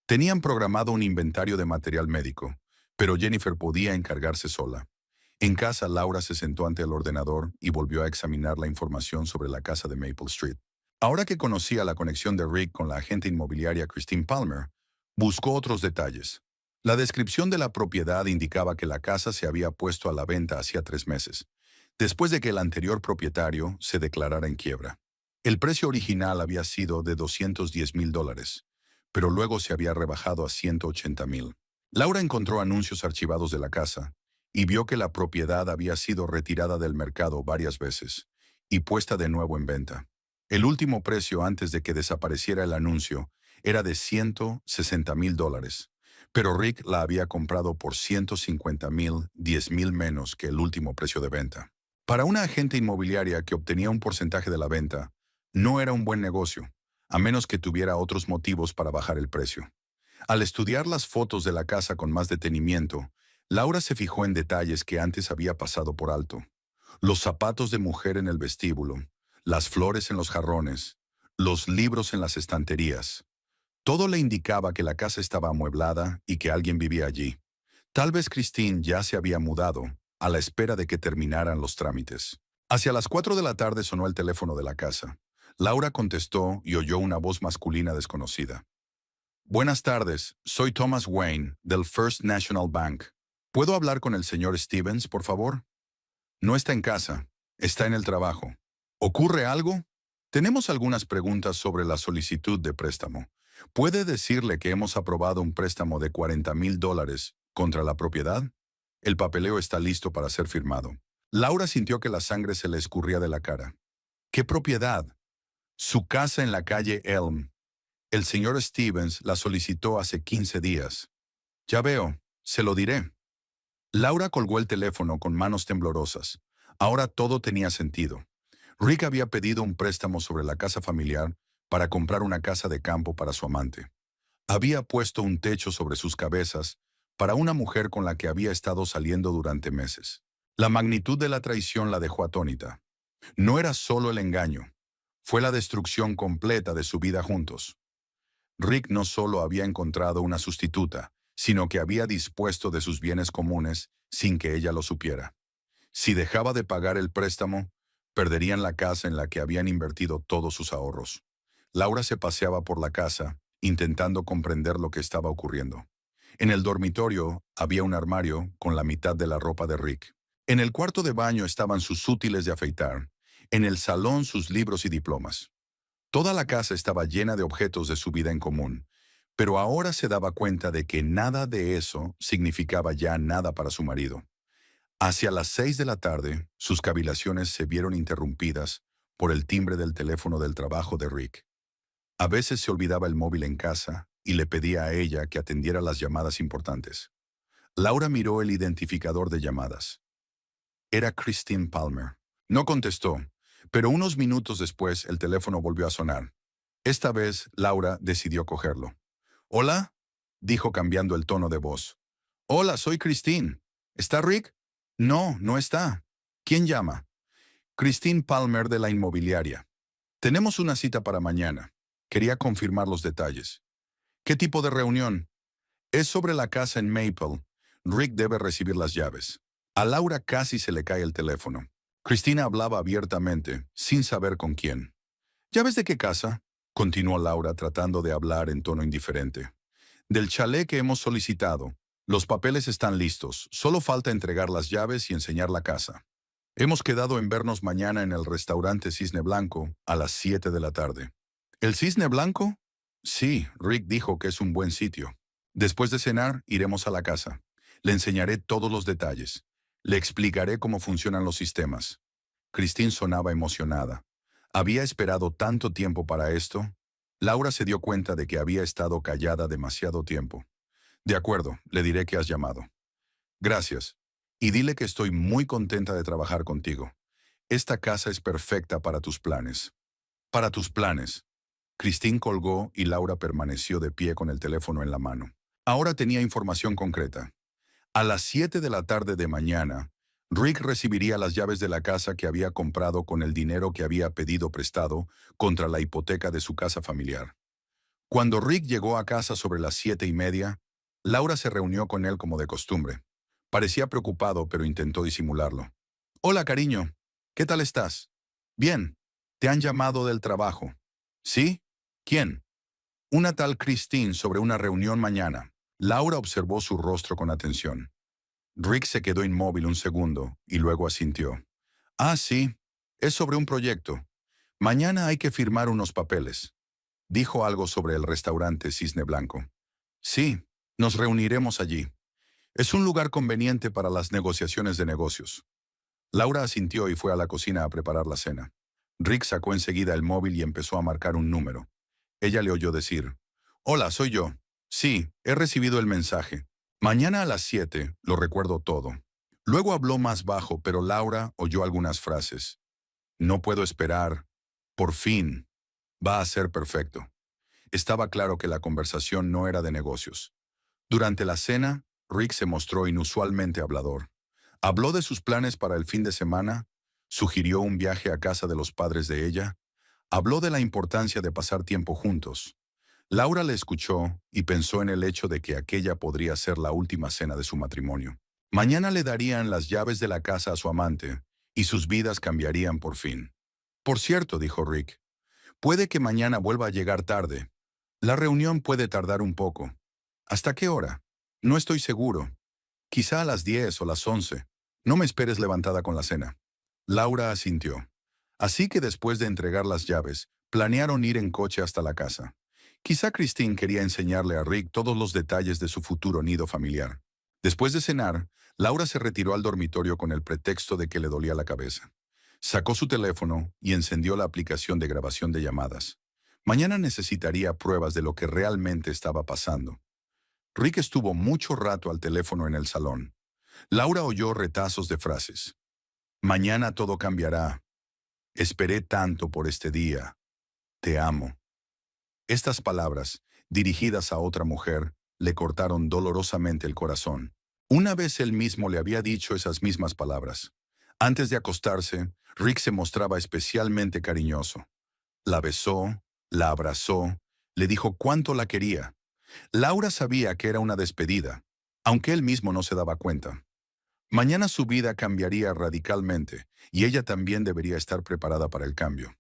Tenían programado un inventario de material médico, pero Jennifer podía encargarse sola. En casa, Laura se sentó ante el ordenador y volvió a examinar la información sobre la casa de Maple Street. Ahora que conocía la conexión de Rick con la agente inmobiliaria Christine Palmer, buscó otros detalles. La descripción de la propiedad indicaba que la casa se había puesto a la venta hacía 3 meses, después de que el anterior propietario se declarara en quiebra. El precio original había sido de $210,000, pero luego se había rebajado a $180,000. Laura encontró anuncios archivados de la casa y vio que la propiedad había sido retirada del mercado varias veces y puesta de nuevo en venta. El último precio antes de que desapareciera el anuncio era de $160,000, pero Rick la había comprado por $150,000, $10,000 menos que el último precio de venta. Para una agente inmobiliaria que obtenía un porcentaje de la venta, no era un buen negocio, a menos que tuviera otros motivos para bajar el precio. Al estudiar las fotos de la casa con más detenimiento, Laura se fijó en detalles que antes había pasado por alto. Los zapatos de mujer en el vestíbulo, las flores en los jarrones, los libros en las estanterías. Todo le indicaba que la casa estaba amueblada y que alguien vivía allí. Tal vez Christine ya se había mudado, a la espera de que terminaran los trámites. Hacia las 4 de la tarde sonó el teléfono de la casa. Laura contestó y oyó una voz masculina desconocida. Buenas tardes, soy Thomas Wayne, del First National Bank. ¿Puedo hablar con el señor Stevens, por favor? No está en casa, está en el trabajo. ¿Ocurre algo? Tenemos algunas preguntas sobre la solicitud de préstamo. ¿Puede decirle que hemos aprobado un préstamo de $40,000 contra la propiedad? El papeleo está listo para ser firmado. Laura sintió que la sangre se le escurría de la cara. ¿Qué propiedad? Su casa en la calle Elm. El señor Stevens la solicitó hace 15 días. Ya veo, se lo diré. Laura colgó el teléfono con manos temblorosas. Ahora todo tenía sentido. Rick había pedido un préstamo sobre la casa familiar para comprar una casa de campo para su amante. Había puesto un techo sobre sus cabezas para una mujer con la que había estado saliendo durante meses. La magnitud de la traición la dejó atónita. No era solo el engaño, fue la destrucción completa de su vida juntos. Rick no solo había encontrado una sustituta, sino que había dispuesto de sus bienes comunes sin que ella lo supiera. Si dejaba de pagar el préstamo, perderían la casa en la que habían invertido todos sus ahorros. Laura se paseaba por la casa, intentando comprender lo que estaba ocurriendo. En el dormitorio había un armario con la mitad de la ropa de Rick. En el cuarto de baño estaban sus útiles de afeitar. En el salón sus libros y diplomas. Toda la casa estaba llena de objetos de su vida en común, pero ahora se daba cuenta de que nada de eso significaba ya nada para su marido. Hacia las 6 de la tarde, sus cavilaciones se vieron interrumpidas por el timbre del teléfono del trabajo de Rick. A veces se olvidaba el móvil en casa y le pedía a ella que atendiera las llamadas importantes. Laura miró el identificador de llamadas. Era Christine Palmer. No contestó, pero unos minutos después el teléfono volvió a sonar. Esta vez Laura decidió cogerlo. «¿Hola?», dijo cambiando el tono de voz. «Hola, soy Christine. ¿Está Rick?». «No, no está». «¿Quién llama?». «Christine Palmer de la inmobiliaria. Tenemos una cita para mañana. Quería confirmar los detalles». «¿Qué tipo de reunión?». «Es sobre la casa en Maple. Rick debe recibir las llaves». A Laura casi se le cae el teléfono. Cristina hablaba abiertamente, sin saber con quién. «¿Llaves de qué casa?», continuó Laura tratando de hablar en tono indiferente. «Del chalet que hemos solicitado. Los papeles están listos, solo falta entregar las llaves y enseñar la casa. Hemos quedado en vernos mañana en el restaurante Cisne Blanco a las 7 de la tarde». «¿El Cisne Blanco?». «Sí, Rick dijo que es un buen sitio. Después de cenar, iremos a la casa. Le enseñaré todos los detalles. Le explicaré cómo funcionan los sistemas». Christine sonaba emocionada. ¿Había esperado tanto tiempo para esto? Laura se dio cuenta de que había estado callada demasiado tiempo. «De acuerdo, le diré que has llamado». «Gracias. Y dile que estoy muy contenta de trabajar contigo. Esta casa es perfecta para tus planes». «Para tus planes». Christine colgó y Laura permaneció de pie con el teléfono en la mano. Ahora tenía información concreta. A las 7 de la tarde de mañana, Rick recibiría las llaves de la casa que había comprado con el dinero que había pedido prestado contra la hipoteca de su casa familiar. Cuando Rick llegó a casa sobre las 7:30, Laura se reunió con él como de costumbre. Parecía preocupado, pero intentó disimularlo. «Hola, cariño. ¿Qué tal estás?». «Bien. ¿Te han llamado del trabajo?». «¿Sí? ¿Quién?». «Una tal Christine sobre una reunión mañana». Laura observó su rostro con atención. Rick se quedó inmóvil un segundo y luego asintió. «Ah, sí. Es sobre un proyecto. Mañana hay que firmar unos papeles». Dijo algo sobre el restaurante Cisne Blanco. «Sí, nos reuniremos allí. Es un lugar conveniente para las negociaciones de negocios». Laura asintió y fue a la cocina a preparar la cena. Rick sacó enseguida el móvil y empezó a marcar un número. Ella le oyó decir: «Hola, soy yo. Sí, he recibido el mensaje. Mañana a las 7, lo recuerdo todo». Luego habló más bajo, pero Laura oyó algunas frases. «No puedo esperar. Por fin. Va a ser perfecto». Estaba claro que la conversación no era de negocios. Durante la cena, Rick se mostró inusualmente hablador. Habló de sus planes para el fin de semana, sugirió un viaje a casa de los padres de ella, habló de la importancia de pasar tiempo juntos. Laura le escuchó y pensó en el hecho de que aquella podría ser la última cena de su matrimonio. Mañana le darían las llaves de la casa a su amante y sus vidas cambiarían por fin. «Por cierto», dijo Rick, «puede que mañana vuelva a llegar tarde. La reunión puede tardar un poco». «¿Hasta qué hora?». «No estoy seguro. Quizá a las 10 o las 11. No me esperes levantada con la cena». Laura asintió. Así que después de entregar las llaves, planearon ir en coche hasta la casa. Quizá Christine quería enseñarle a Rick todos los detalles de su futuro nido familiar. Después de cenar, Laura se retiró al dormitorio con el pretexto de que le dolía la cabeza. Sacó su teléfono y encendió la aplicación de grabación de llamadas. Mañana necesitaría pruebas de lo que realmente estaba pasando. Rick estuvo mucho rato al teléfono en el salón. Laura oyó retazos de frases. «Mañana todo cambiará. Esperé tanto por este día. Te amo». Estas palabras, dirigidas a otra mujer, le cortaron dolorosamente el corazón. Una vez él mismo le había dicho esas mismas palabras. Antes de acostarse, Rick se mostraba especialmente cariñoso. La besó, la abrazó, le dijo cuánto la quería. Laura sabía que era una despedida, aunque él mismo no se daba cuenta. Mañana su vida cambiaría radicalmente, y ella también debería estar preparada para el cambio.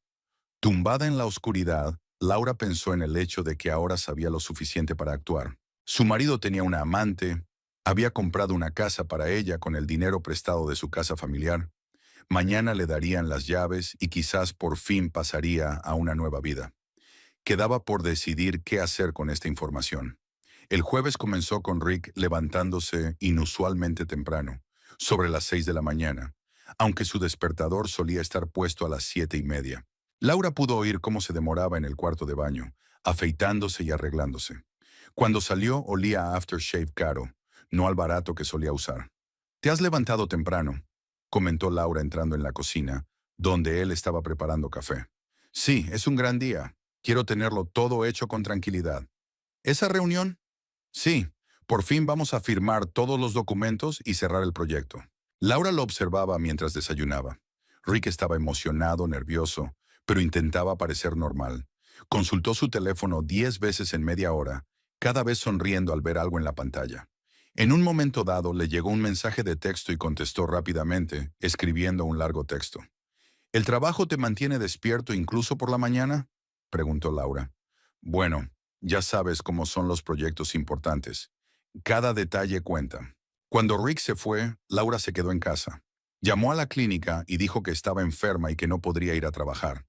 Tumbada en la oscuridad, Laura pensó en el hecho de que ahora sabía lo suficiente para actuar. Su marido tenía una amante, había comprado una casa para ella con el dinero prestado de su casa familiar. Mañana le darían las llaves y quizás por fin pasaría a una nueva vida. Quedaba por decidir qué hacer con esta información. El jueves comenzó con Rick levantándose inusualmente temprano, sobre las 6 de la mañana, aunque su despertador solía estar puesto a las 7:30. Laura pudo oír cómo se demoraba en el cuarto de baño, afeitándose y arreglándose. Cuando salió olía a aftershave caro, no al barato que solía usar. «¿Te has levantado temprano?», comentó Laura entrando en la cocina, donde él estaba preparando café. «Sí, es un gran día. Quiero tenerlo todo hecho con tranquilidad». «¿Esa reunión?» «Sí, por fin vamos a firmar todos los documentos y cerrar el proyecto». Laura lo observaba mientras desayunaba. Rick estaba emocionado, nervioso, pero intentaba parecer normal. Consultó su teléfono 10 veces en media hora, cada vez sonriendo al ver algo en la pantalla. En un momento dado le llegó un mensaje de texto y contestó rápidamente, escribiendo un largo texto. «¿El trabajo te mantiene despierto incluso por la mañana?», preguntó Laura. «Bueno, ya sabes cómo son los proyectos importantes. Cada detalle cuenta». Cuando Rick se fue, Laura se quedó en casa. Llamó a la clínica y dijo que estaba enferma y que no podría ir a trabajar.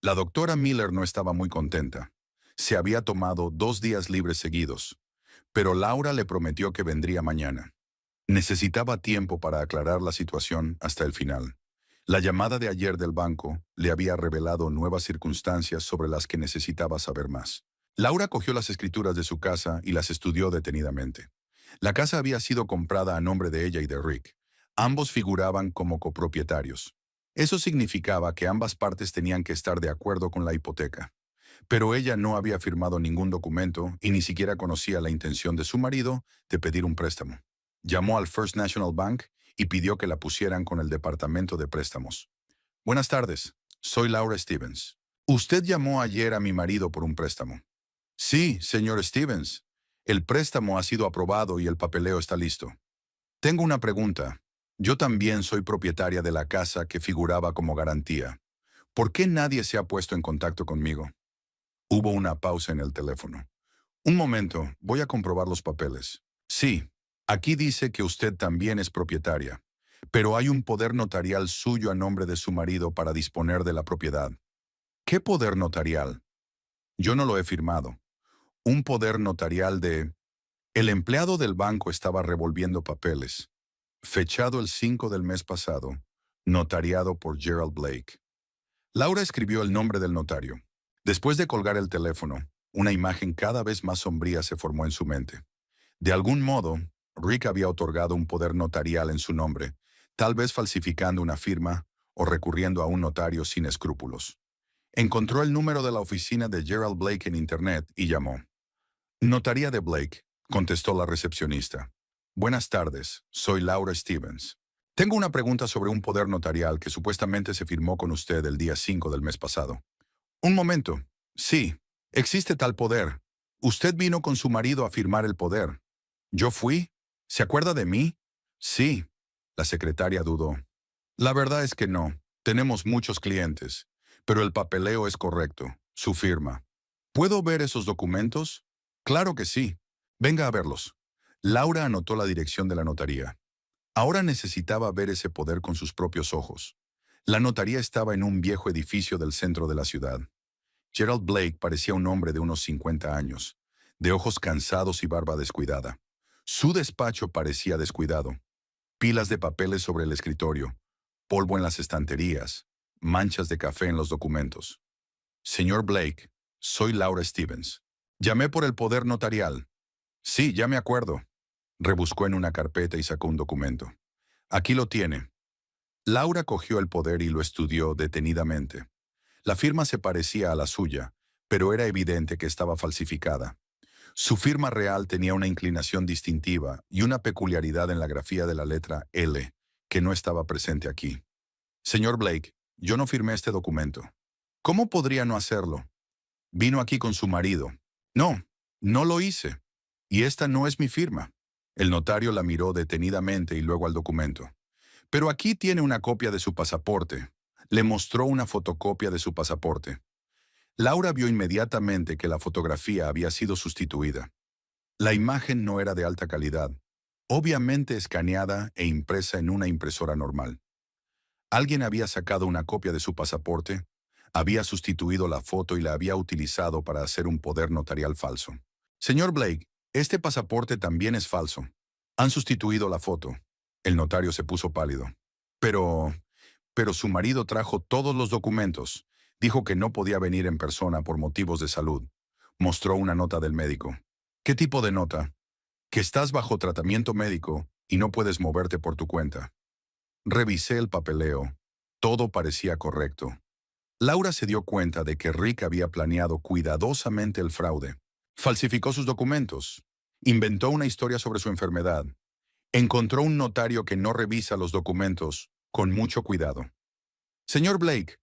La doctora Miller no estaba muy contenta. Se había tomado 2 días libres seguidos, pero Laura le prometió que vendría mañana. Necesitaba tiempo para aclarar la situación hasta el final. La llamada de ayer del banco le había revelado nuevas circunstancias sobre las que necesitaba saber más. Laura cogió las escrituras de su casa y las estudió detenidamente. La casa había sido comprada a nombre de ella y de Rick. Ambos figuraban como copropietarios. Eso significaba que ambas partes tenían que estar de acuerdo con la hipoteca. Pero ella no había firmado ningún documento y ni siquiera conocía la intención de su marido de pedir un préstamo. Llamó al First National Bank y pidió que la pusieran con el departamento de préstamos. «Buenas tardes, soy Laura Stevens. Usted llamó ayer a mi marido por un préstamo». «Sí, señor Stevens. El préstamo ha sido aprobado y el papeleo está listo. Tengo una pregunta. Yo también soy propietaria de la casa que figuraba como garantía. ¿Por qué nadie se ha puesto en contacto conmigo?» Hubo una pausa en el teléfono. «Un momento, voy a comprobar los papeles». «Sí, aquí dice que usted también es propietaria, pero hay un poder notarial suyo a nombre de su marido para disponer de la propiedad». «¿Qué poder notarial?» «Yo no lo he firmado. Un poder notarial de...». El empleado del banco estaba revolviendo papeles. «Fechado el 5 del mes pasado. Notariado por Gerald Blake». Laura escribió el nombre del notario. Después de colgar el teléfono, una imagen cada vez más sombría se formó en su mente. De algún modo, Rick había otorgado un poder notarial en su nombre, tal vez falsificando una firma o recurriendo a un notario sin escrúpulos. Encontró el número de la oficina de Gerald Blake en Internet y llamó. «Notaría de Blake», contestó la recepcionista. «Buenas tardes, soy Laura Stevens. Tengo una pregunta sobre un poder notarial que supuestamente se firmó con usted el día 5 del mes pasado». «Un momento. Sí, existe tal poder. Usted vino con su marido a firmar el poder». «¿Yo fui? ¿Se acuerda de mí?» «Sí». La secretaria dudó. «La verdad es que no. Tenemos muchos clientes. Pero el papeleo es correcto. Su firma». «¿Puedo ver esos documentos?» «Claro que sí. Venga a verlos». Laura anotó la dirección de la notaría. Ahora necesitaba ver ese poder con sus propios ojos. La notaría estaba en un viejo edificio del centro de la ciudad. Gerald Blake parecía un hombre de unos 50 años, de ojos cansados y barba descuidada. Su despacho parecía descuidado. Pilas de papeles sobre el escritorio, polvo en las estanterías, manchas de café en los documentos. «Señor Blake, soy Laura Stevens. Llamé por el poder notarial». «Sí, ya me acuerdo». Rebuscó en una carpeta y sacó un documento. «Aquí lo tiene». Laura cogió el poder y lo estudió detenidamente. La firma se parecía a la suya, pero era evidente que estaba falsificada. Su firma real tenía una inclinación distintiva y una peculiaridad en la grafía de la letra L, que no estaba presente aquí. «Señor Blake, yo no firmé este documento». «¿Cómo podría no hacerlo?» «Vino aquí con su marido». «No, no lo hice. Y esta no es mi firma». El notario la miró detenidamente y luego al documento. «Pero aquí tiene una copia de su pasaporte». Le mostró una fotocopia de su pasaporte. Laura vio inmediatamente que la fotografía había sido sustituida. La imagen no era de alta calidad, obviamente escaneada e impresa en una impresora normal. Alguien había sacado una copia de su pasaporte, había sustituido la foto y la había utilizado para hacer un poder notarial falso. «Señor Blake, este pasaporte también es falso. Han sustituido la foto». El notario se puso pálido. Pero su marido trajo todos los documentos. Dijo que no podía venir en persona por motivos de salud. Mostró una nota del médico. ¿Qué tipo de nota? Que estás bajo tratamiento médico y no puedes moverte por tu cuenta. Revisé el papeleo. Todo parecía correcto. Laura se dio cuenta de que Rick había planeado cuidadosamente el fraude. Falsificó sus documentos. Inventó una historia sobre su enfermedad. Encontró un notario que no revisa los documentos con mucho cuidado. Señor Blake,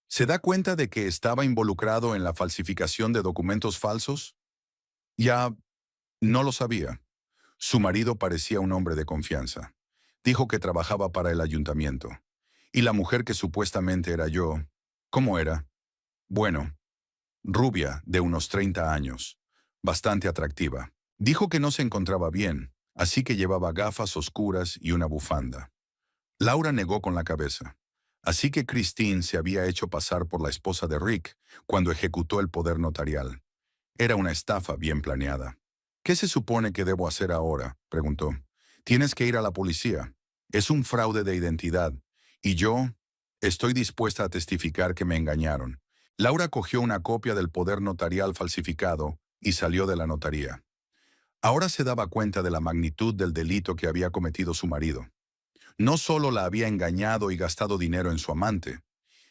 ¿se da cuenta de que estaba involucrado en la falsificación de documentos falsos? Ya no lo sabía. Su marido parecía un hombre de confianza. Dijo que trabajaba para el ayuntamiento. Y la mujer que supuestamente era yo, ¿cómo era? Bueno, rubia, de unos 30 años, bastante atractiva. Dijo que no se encontraba bien, así que llevaba gafas oscuras y una bufanda. Laura negó con la cabeza. Así que Christine se había hecho pasar por la esposa de Rick cuando ejecutó el poder notarial. Era una estafa bien planeada. ¿Qué se supone que debo hacer ahora?, preguntó. Tienes que ir a la policía. Es un fraude de identidad. Y yo estoy dispuesta a testificar que me engañaron. Laura cogió una copia del poder notarial falsificado y salió de la notaría. Ahora se daba cuenta de la magnitud del delito que había cometido su marido. No solo la había engañado y gastado dinero en su amante,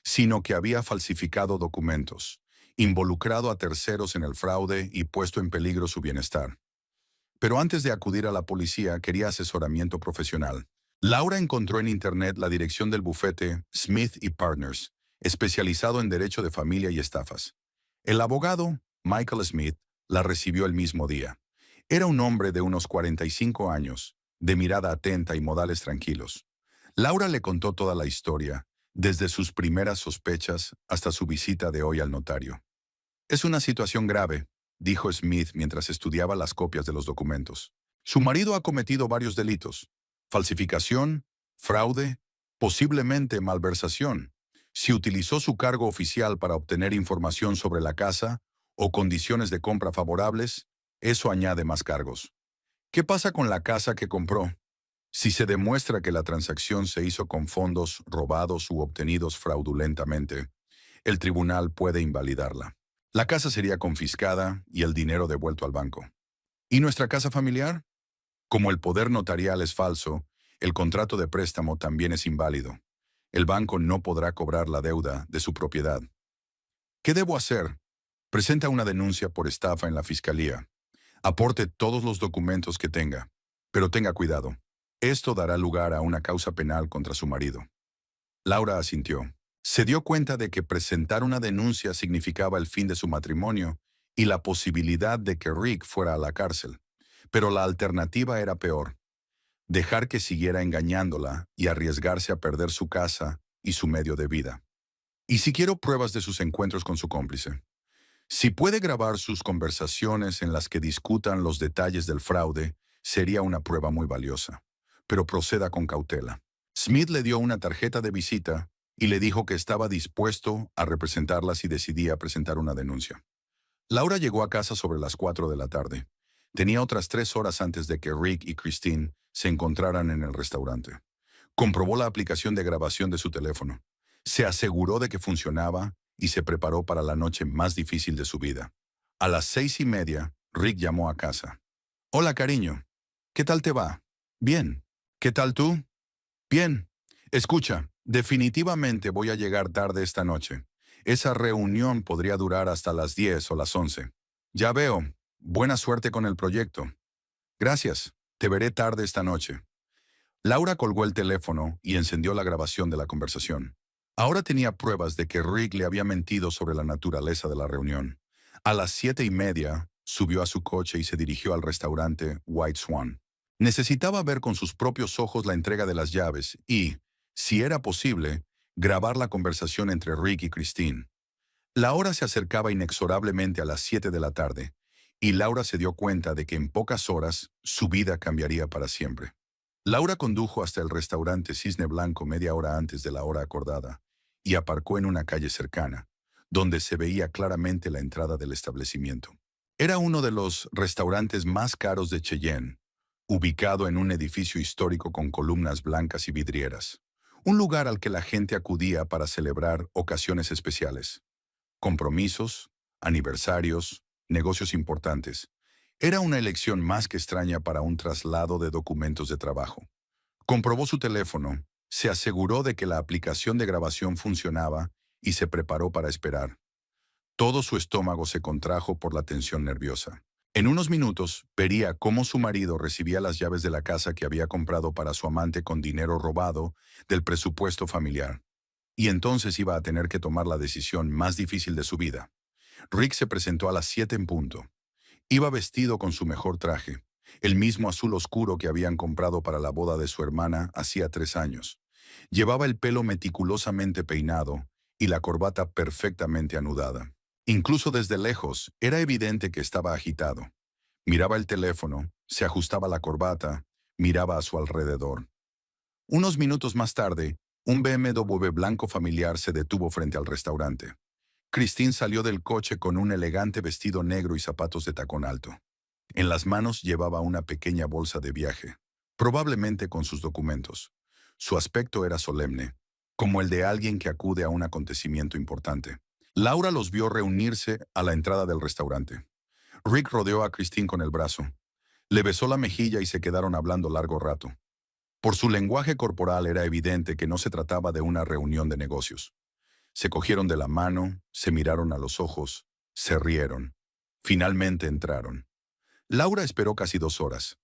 sino que había falsificado documentos, involucrado a terceros en el fraude y puesto en peligro su bienestar. Pero antes de acudir a la policía, quería asesoramiento profesional. Laura encontró en Internet la dirección del bufete Smith y Partners, especializado en derecho de familia y estafas. El abogado, Michael Smith, la recibió el mismo día. Era un hombre de unos 45 años, de mirada atenta y modales tranquilos. Laura le contó toda la historia, desde sus primeras sospechas hasta su visita de hoy al notario. Es una situación grave, dijo Smith mientras estudiaba las copias de los documentos. Su marido ha cometido varios delitos: falsificación, fraude, posiblemente malversación. Si utilizó su cargo oficial para obtener información sobre la casa o condiciones de compra favorables, eso añade más cargos. ¿Qué pasa con la casa que compró? Si se demuestra que la transacción se hizo con fondos robados u obtenidos fraudulentamente, el tribunal puede invalidarla. La casa sería confiscada y el dinero devuelto al banco. ¿Y nuestra casa familiar? Como el poder notarial es falso, el contrato de préstamo también es inválido. El banco no podrá cobrar la deuda de su propiedad. ¿Qué debo hacer? Presenta una denuncia por estafa en la fiscalía. Aporte todos los documentos que tenga, pero tenga cuidado. Esto dará lugar a una causa penal contra su marido. Laura asintió. Se dio cuenta de que presentar una denuncia significaba el fin de su matrimonio y la posibilidad de que Rick fuera a la cárcel. Pero la alternativa era peor: dejar que siguiera engañándola y arriesgarse a perder su casa y su medio de vida. Y si quiero pruebas de sus encuentros con su cómplice. Si puede grabar sus conversaciones en las que discutan los detalles del fraude, sería una prueba muy valiosa. Pero proceda con cautela. Smith le dio una tarjeta de visita y le dijo que estaba dispuesto a representarla si decidía presentar una denuncia. Laura llegó a casa sobre las 4 de la tarde. Tenía otras 3 horas antes de que Rick y Christine se encontraran en el restaurante. Comprobó la aplicación de grabación de su teléfono. Se aseguró de que funcionaba y se preparó para la noche más difícil de su vida. A las 6:30, Rick llamó a casa. «Hola, cariño. ¿Qué tal te va?» «Bien. ¿Qué tal tú?» «Bien. Escucha, definitivamente voy a llegar tarde esta noche. Esa reunión podría durar hasta las 10 o las 11. Ya veo. Buena suerte con el proyecto. Gracias. Te veré tarde esta noche». Laura colgó el teléfono y encendió la grabación de la conversación. Ahora tenía pruebas de que Rick le había mentido sobre la naturaleza de la reunión. A las 7:30, subió a su coche y se dirigió al restaurante White Swan. Necesitaba ver con sus propios ojos la entrega de las llaves y, si era posible, grabar la conversación entre Rick y Christine. La hora se acercaba inexorablemente a las 7 de la tarde, y Laura se dio cuenta de que en pocas horas su vida cambiaría para siempre. Laura condujo hasta el restaurante Cisne Blanco media hora antes de la hora acordada y aparcó en una calle cercana, donde se veía claramente la entrada del establecimiento. Era uno de los restaurantes más caros de Cheyenne, ubicado en un edificio histórico con columnas blancas y vidrieras, un lugar al que la gente acudía para celebrar ocasiones especiales, compromisos, aniversarios negocios importantes. Era una elección más que extraña para un traslado de documentos de trabajo. Comprobó su teléfono, se aseguró de que la aplicación de grabación funcionaba y se preparó para esperar. Todo su estómago se contrajo por la tensión nerviosa. En unos minutos, vería cómo su marido recibía las llaves de la casa que había comprado para su amante con dinero robado del presupuesto familiar. Y entonces iba a tener que tomar la decisión más difícil de su vida. Rick se presentó a las 7 en punto. Iba vestido con su mejor traje, el mismo azul oscuro que habían comprado para la boda de su hermana hacía 3 años. Llevaba el pelo meticulosamente peinado y la corbata perfectamente anudada. Incluso desde lejos, era evidente que estaba agitado. Miraba el teléfono, se ajustaba la corbata, miraba a su alrededor. Unos minutos más tarde, un BMW blanco familiar se detuvo frente al restaurante. Christine salió del coche con un elegante vestido negro y zapatos de tacón alto. En las manos llevaba una pequeña bolsa de viaje, probablemente con sus documentos. Su aspecto era solemne, como el de alguien que acude a un acontecimiento importante. Laura los vio reunirse a la entrada del restaurante. Rick rodeó a Christine con el brazo. Le besó la mejilla y se quedaron hablando largo rato. Por su lenguaje corporal era evidente que no se trataba de una reunión de negocios. Se cogieron de la mano, se miraron a los ojos, se rieron. Finalmente entraron. Laura esperó casi 2 horas.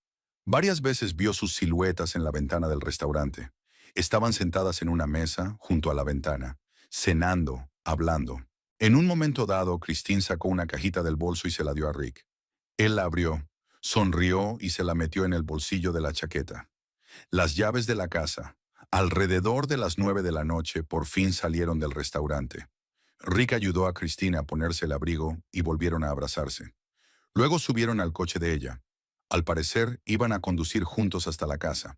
Varias veces vio sus siluetas en la ventana del restaurante. Estaban sentadas en una mesa, junto a la ventana, cenando, hablando. En un momento dado, Christine sacó una cajita del bolso y se la dio a Rick. Él la abrió, sonrió y se la metió en el bolsillo de la chaqueta. Las llaves de la casa, alrededor de las 9 de la noche, por fin salieron del restaurante. Rick ayudó a Christine a ponerse el abrigo y volvieron a abrazarse. Luego subieron al coche de ella. Al parecer, iban a conducir juntos hasta la casa.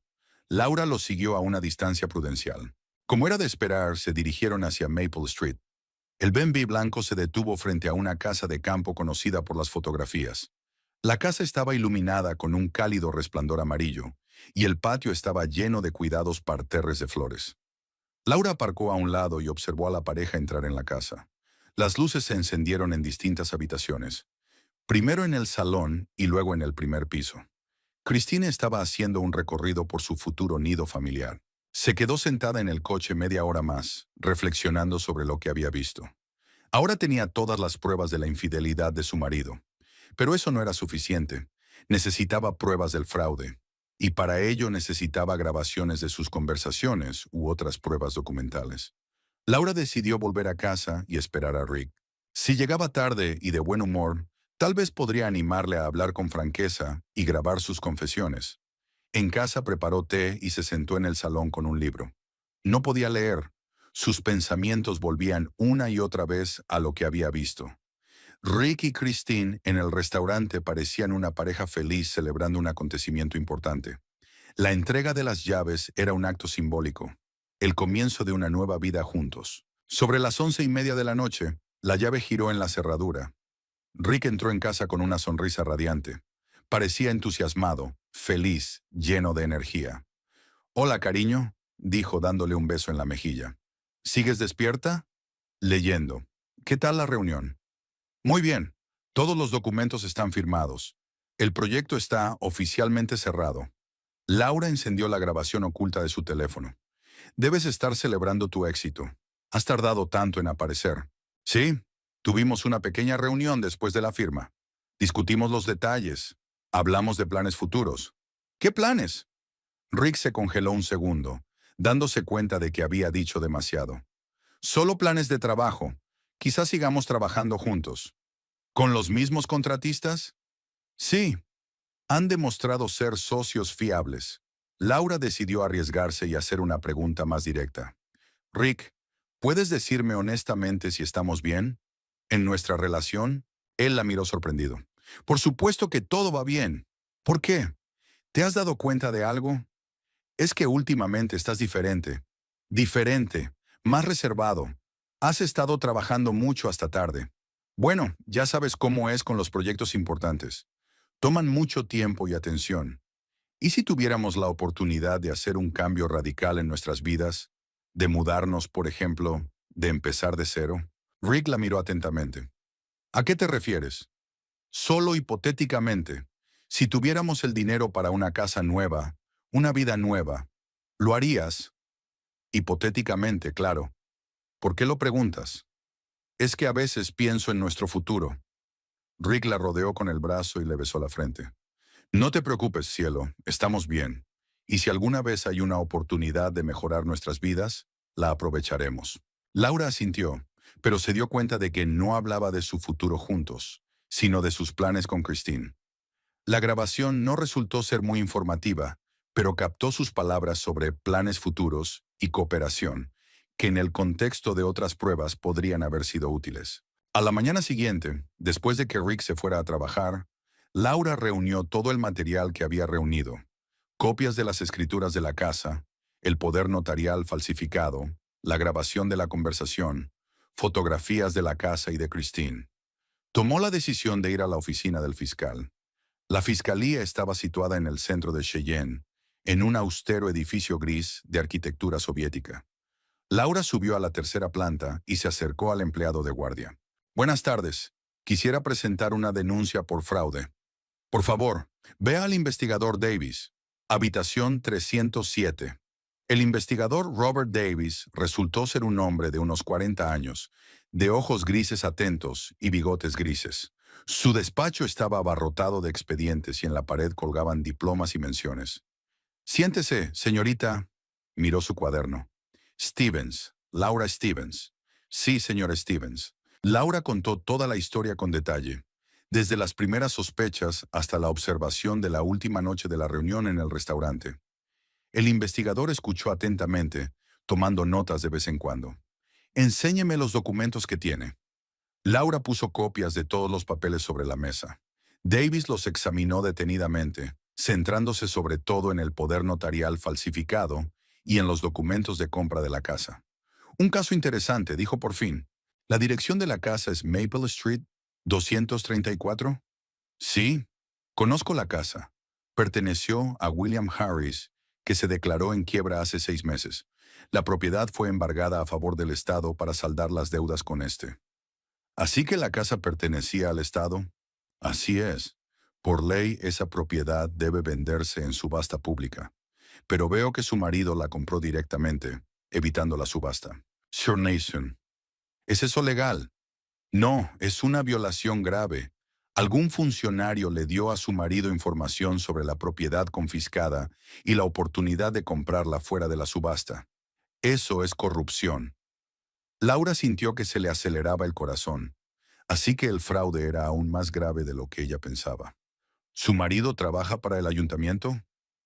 Laura los siguió a una distancia prudencial. Como era de esperar, se dirigieron hacia Maple Street. El BMW blanco se detuvo frente a una casa de campo conocida por las fotografías. La casa estaba iluminada con un cálido resplandor amarillo, y el patio estaba lleno de cuidados parterres de flores. Laura aparcó a un lado y observó a la pareja entrar en la casa. Las luces se encendieron en distintas habitaciones, primero en el salón y luego en el primer piso. Christine estaba haciendo un recorrido por su futuro nido familiar. Se quedó sentada en el coche media hora más, reflexionando sobre lo que había visto. Ahora tenía todas las pruebas de la infidelidad de su marido. Pero eso no era suficiente. Necesitaba pruebas del fraude. Y para ello necesitaba grabaciones de sus conversaciones u otras pruebas documentales. Laura decidió volver a casa y esperar a Rick. Si llegaba tarde y de buen humor, tal vez podría animarle a hablar con franqueza y grabar sus confesiones. En casa preparó té y se sentó en el salón con un libro. No podía leer. Sus pensamientos volvían una y otra vez a lo que había visto. Rick y Christine en el restaurante parecían una pareja feliz celebrando un acontecimiento importante. La entrega de las llaves era un acto simbólico, el comienzo de una nueva vida juntos. Sobre las 11:30 de la noche, la llave giró en la cerradura. Rick entró en casa con una sonrisa radiante. Parecía entusiasmado, feliz, lleno de energía. «Hola, cariño», dijo dándole un beso en la mejilla. «¿Sigues despierta?» «Leyendo. ¿Qué tal la reunión?» «Muy bien. Todos los documentos están firmados. El proyecto está oficialmente cerrado». Laura encendió la grabación oculta de su teléfono. «Debes estar celebrando tu éxito. Has tardado tanto en aparecer». «Sí, tuvimos una pequeña reunión después de la firma. Discutimos los detalles. Hablamos de planes futuros». «¿Qué planes?» Rick se congeló un segundo, dándose cuenta de que había dicho demasiado. «Solo planes de trabajo. Quizás sigamos trabajando juntos». «¿Con los mismos contratistas?» «Sí. Han demostrado ser socios fiables». Laura decidió arriesgarse y hacer una pregunta más directa. «Rick, ¿puedes decirme honestamente si estamos bien? ¿En nuestra relación?» Él la miró sorprendido. «Por supuesto que todo va bien. ¿Por qué? ¿Te has dado cuenta de algo? Es que últimamente estás diferente. Diferente, más reservado. Has estado trabajando mucho hasta tarde. Bueno, ya sabes cómo es con los proyectos importantes. Toman mucho tiempo y atención. ¿Y si tuviéramos la oportunidad de hacer un cambio radical en nuestras vidas? De mudarnos, por ejemplo, de empezar de cero». Rick la miró atentamente. «¿A qué te refieres?» Solo hipotéticamente, si tuviéramos el dinero para una casa nueva, una vida nueva, ¿lo harías? Hipotéticamente, claro. ¿Por qué lo preguntas? Es que a veces pienso en nuestro futuro. Rick la rodeó con el brazo y le besó la frente. No te preocupes, cielo, estamos bien. Y si alguna vez hay una oportunidad de mejorar nuestras vidas, la aprovecharemos. Laura asintió, pero se dio cuenta de que no hablaba de su futuro juntos, sino de sus planes con Christine. La grabación no resultó ser muy informativa, pero captó sus palabras sobre planes futuros y cooperación, que en el contexto de otras pruebas podrían haber sido útiles. A la mañana siguiente, después de que Rick se fuera a trabajar, Laura reunió todo el material que había reunido, copias de las escrituras de la casa, el poder notarial falsificado, la grabación de la conversación, fotografías de la casa y de Christine. Tomó la decisión de ir a la oficina del fiscal. La fiscalía estaba situada en el centro de Cheyenne, en un austero edificio gris de arquitectura soviética. Laura subió a la tercera planta y se acercó al empleado de guardia. Buenas tardes. Quisiera presentar una denuncia por fraude. Por favor, vea al investigador Davis. Habitación 307. El investigador Robert Davis resultó ser un hombre de unos 40 años, de ojos grises atentos y bigotes grises. Su despacho estaba abarrotado de expedientes y en la pared colgaban diplomas y menciones. Siéntese, señorita. Miró su cuaderno. Stevens, Laura Stevens. Sí, señor Stevens. Laura contó toda la historia con detalle, desde las primeras sospechas hasta la observación de la última noche de la reunión en el restaurante. El investigador escuchó atentamente, tomando notas de vez en cuando. Enséñeme los documentos que tiene. Laura puso copias de todos los papeles sobre la mesa. Davis los examinó detenidamente, centrándose sobre todo en el poder notarial falsificado y en los documentos de compra de la casa. Un caso interesante, dijo por fin. ¿La dirección de la casa es Maple Street 234? Sí, conozco la casa. Perteneció a William Harris, que se declaró en quiebra hace 6 meses. La propiedad fue embargada a favor del Estado para saldar las deudas con este. ¿Así que la casa pertenecía al Estado? Así es. Por ley, esa propiedad debe venderse en subasta pública. Pero veo que su marido la compró directamente, evitando la subasta. Sir Nason, ¿es eso legal? No, es una violación grave. Algún funcionario le dio a su marido información sobre la propiedad confiscada y la oportunidad de comprarla fuera de la subasta. Eso es corrupción. Laura sintió que se le aceleraba el corazón, así que el fraude era aún más grave de lo que ella pensaba. ¿Su marido trabaja para el ayuntamiento?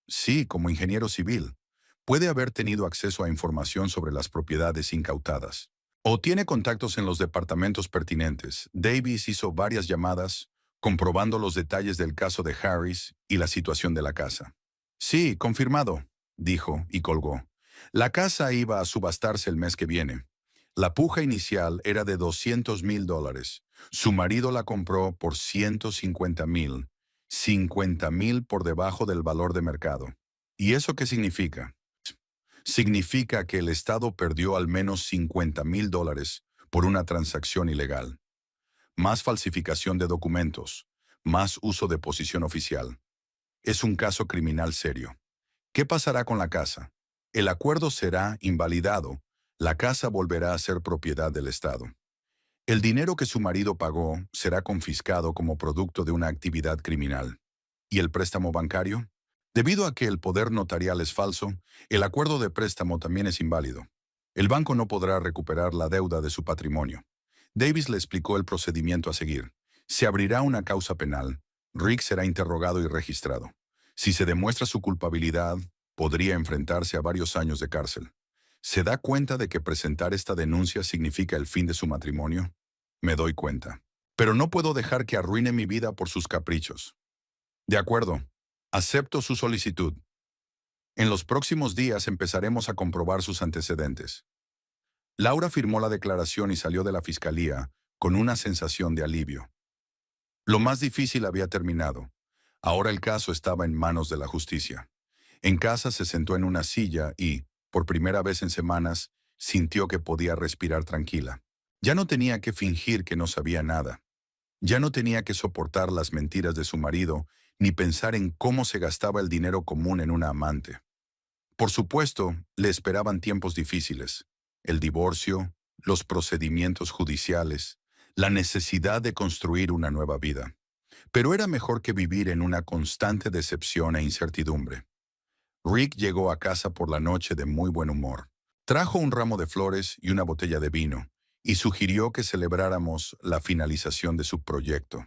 Sí, como ingeniero civil. Puede haber tenido acceso a información sobre las propiedades incautadas. O tiene contactos en los departamentos pertinentes. Davis hizo varias llamadas, comprobando los detalles del caso de Harris y la situación de la casa. Sí, confirmado, dijo y colgó. La casa iba a subastarse el mes que viene. La puja inicial era de $200,000. Su marido la compró por $150,000, 50,000 por debajo del valor de mercado. ¿Y eso qué significa? Significa que el Estado perdió al menos $50,000 por una transacción ilegal. Más falsificación de documentos, más uso de posición oficial. Es un caso criminal serio. ¿Qué pasará con la casa? El acuerdo será invalidado. La casa volverá a ser propiedad del Estado. El dinero que su marido pagó será confiscado como producto de una actividad criminal. ¿Y el préstamo bancario? Debido a que el poder notarial es falso, el acuerdo de préstamo también es inválido. El banco no podrá recuperar la deuda de su patrimonio. Davis le explicó el procedimiento a seguir. Se abrirá una causa penal. Rick será interrogado y registrado. Si se demuestra su culpabilidad, podría enfrentarse a varios años de cárcel. ¿Se da cuenta de que presentar esta denuncia significa el fin de su matrimonio? Me doy cuenta. Pero no puedo dejar que arruine mi vida por sus caprichos. De acuerdo. Acepto su solicitud. En los próximos días empezaremos a comprobar sus antecedentes. Laura firmó la declaración y salió de la fiscalía con una sensación de alivio. Lo más difícil había terminado. Ahora el caso estaba en manos de la justicia. En casa se sentó en una silla y, por primera vez en semanas, sintió que podía respirar tranquila. Ya no tenía que fingir que no sabía nada. Ya no tenía que soportar las mentiras de su marido, ni pensar en cómo se gastaba el dinero común en una amante. Por supuesto, le esperaban tiempos difíciles: el divorcio, los procedimientos judiciales, la necesidad de construir una nueva vida. Pero era mejor que vivir en una constante decepción e incertidumbre. Rick llegó a casa por la noche de muy buen humor. Trajo un ramo de flores y una botella de vino, y sugirió que celebráramos la finalización de su proyecto.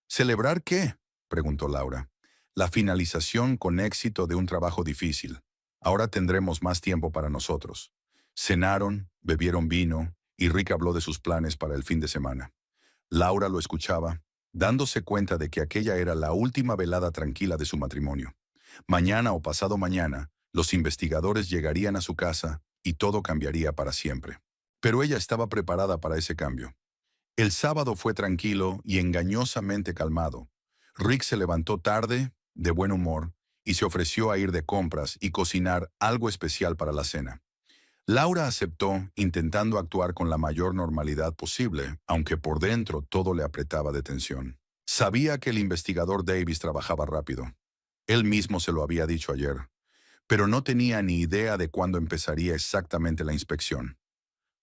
¿Celebrar qué?, preguntó Laura. La finalización con éxito de un trabajo difícil. Ahora tendremos más tiempo para nosotros. Cenaron, bebieron vino, y Rick habló de sus planes para el fin de semana. Laura lo escuchaba, dándose cuenta de que aquella era la última velada tranquila de su matrimonio. Mañana o pasado mañana, los investigadores llegarían a su casa y todo cambiaría para siempre. Pero ella estaba preparada para ese cambio. El sábado fue tranquilo y engañosamente calmado. Rick se levantó tarde, de buen humor, y se ofreció a ir de compras y cocinar algo especial para la cena. Laura aceptó, intentando actuar con la mayor normalidad posible, aunque por dentro todo le apretaba de tensión. Sabía que el investigador Davis trabajaba rápido. Él mismo se lo había dicho ayer, pero no tenía ni idea de cuándo empezaría exactamente la inspección.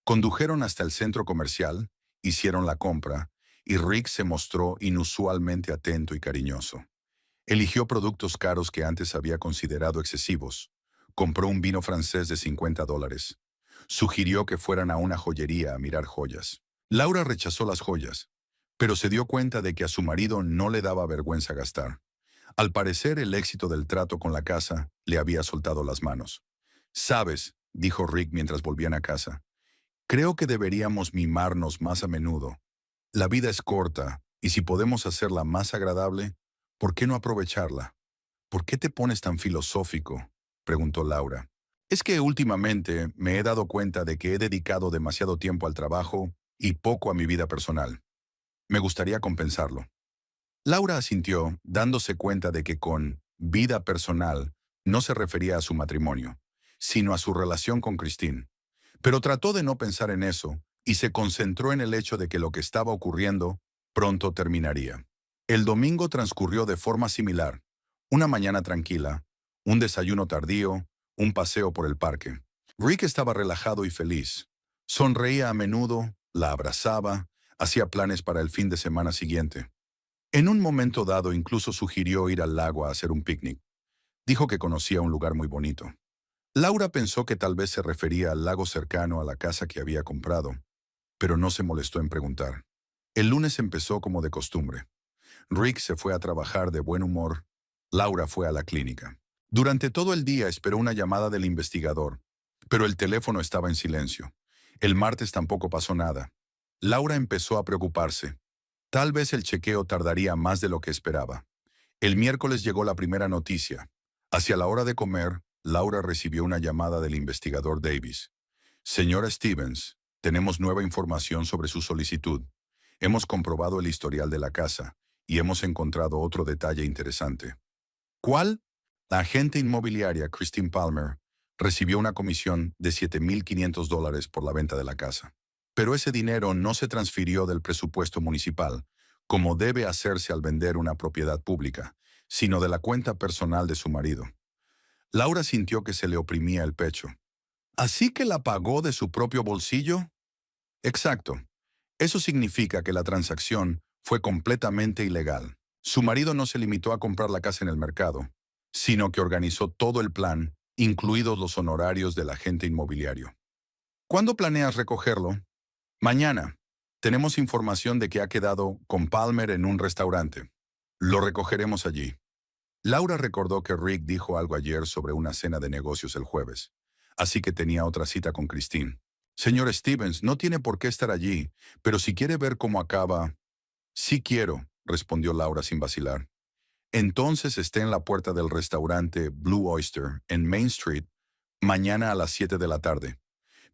Condujeron hasta el centro comercial, hicieron la compra, y Rick se mostró inusualmente atento y cariñoso. Eligió productos caros que antes había considerado excesivos. Compró un vino francés de $50. Sugirió que fueran a una joyería a mirar joyas. Laura rechazó las joyas, pero se dio cuenta de que a su marido no le daba vergüenza gastar. Al parecer, el éxito del trato con la casa le había soltado las manos. «Sabes», dijo Rick mientras volvían a casa, «creo que deberíamos mimarnos más a menudo. La vida es corta, y si podemos hacerla más agradable, ¿por qué no aprovecharla?» «¿Por qué te pones tan filosófico?», preguntó Laura. «Es que últimamente me he dado cuenta de que he dedicado demasiado tiempo al trabajo y poco a mi vida personal. Me gustaría compensarlo». Laura asintió, dándose cuenta de que con vida personal no se refería a su matrimonio, sino a su relación con Christine. Pero trató de no pensar en eso y se concentró en el hecho de que lo que estaba ocurriendo pronto terminaría. El domingo transcurrió de forma similar: una mañana tranquila, un desayuno tardío, un paseo por el parque. Rick estaba relajado y feliz. Sonreía a menudo, la abrazaba, hacía planes para el fin de semana siguiente. En un momento dado incluso sugirió ir al lago a hacer un picnic. Dijo que conocía un lugar muy bonito. Laura pensó que tal vez se refería al lago cercano a la casa que había comprado, pero no se molestó en preguntar. El lunes empezó como de costumbre. Rick se fue a trabajar de buen humor. Laura fue a la clínica. Durante todo el día esperó una llamada del investigador, pero el teléfono estaba en silencio. El martes tampoco pasó nada. Laura empezó a preocuparse. Tal vez el chequeo tardaría más de lo que esperaba. El miércoles llegó la primera noticia. Hacia la hora de comer, Laura recibió una llamada del investigador Davis. «Señora Stevens, tenemos nueva información sobre su solicitud. Hemos comprobado el historial de la casa y hemos encontrado otro detalle interesante». «¿Cuál?». La agente inmobiliaria Christine Palmer recibió una comisión de $7,500 por la venta de la casa. Pero ese dinero no se transfirió del presupuesto municipal, como debe hacerse al vender una propiedad pública, sino de la cuenta personal de su marido. Laura sintió que se le oprimía el pecho. ¿Así que la pagó de su propio bolsillo? Exacto. Eso significa que la transacción fue completamente ilegal. Su marido no se limitó a comprar la casa en el mercado, sino que organizó todo el plan, incluidos los honorarios del agente inmobiliario. ¿Cuándo planeas recogerlo? Mañana. Tenemos información de que ha quedado con Palmer en un restaurante. Lo recogeremos allí. Laura recordó que Rick dijo algo ayer sobre una cena de negocios el jueves, así que tenía otra cita con Christine. «Señor Stevens, no tiene por qué estar allí, pero si quiere ver cómo acaba...». «Sí quiero», respondió Laura sin vacilar. «Entonces esté en la puerta del restaurante Blue Oyster, en Main Street, mañana a las 7 de la tarde.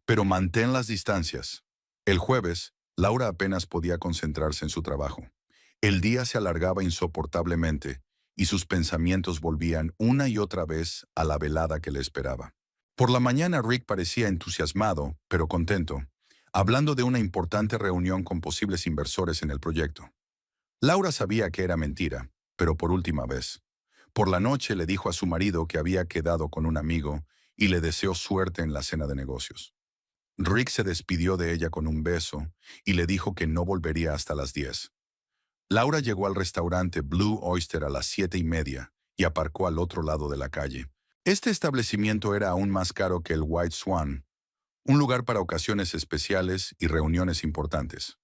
Pero mantén las distancias». El jueves, Laura apenas podía concentrarse en su trabajo. El día se alargaba insoportablemente y sus pensamientos volvían una y otra vez a la velada que le esperaba. Por la mañana Rick parecía entusiasmado, pero contento, hablando de una importante reunión con posibles inversores en el proyecto. Laura sabía que era mentira, pero por última vez. Por la noche le dijo a su marido que había quedado con un amigo y le deseó suerte en la cena de negocios. Rick se despidió de ella con un beso y le dijo que no volvería hasta las 10. Laura llegó al restaurante Blue Oyster a las 7:30 y aparcó al otro lado de la calle. Este establecimiento era aún más caro que el White Swan, un lugar para ocasiones especiales y reuniones importantes.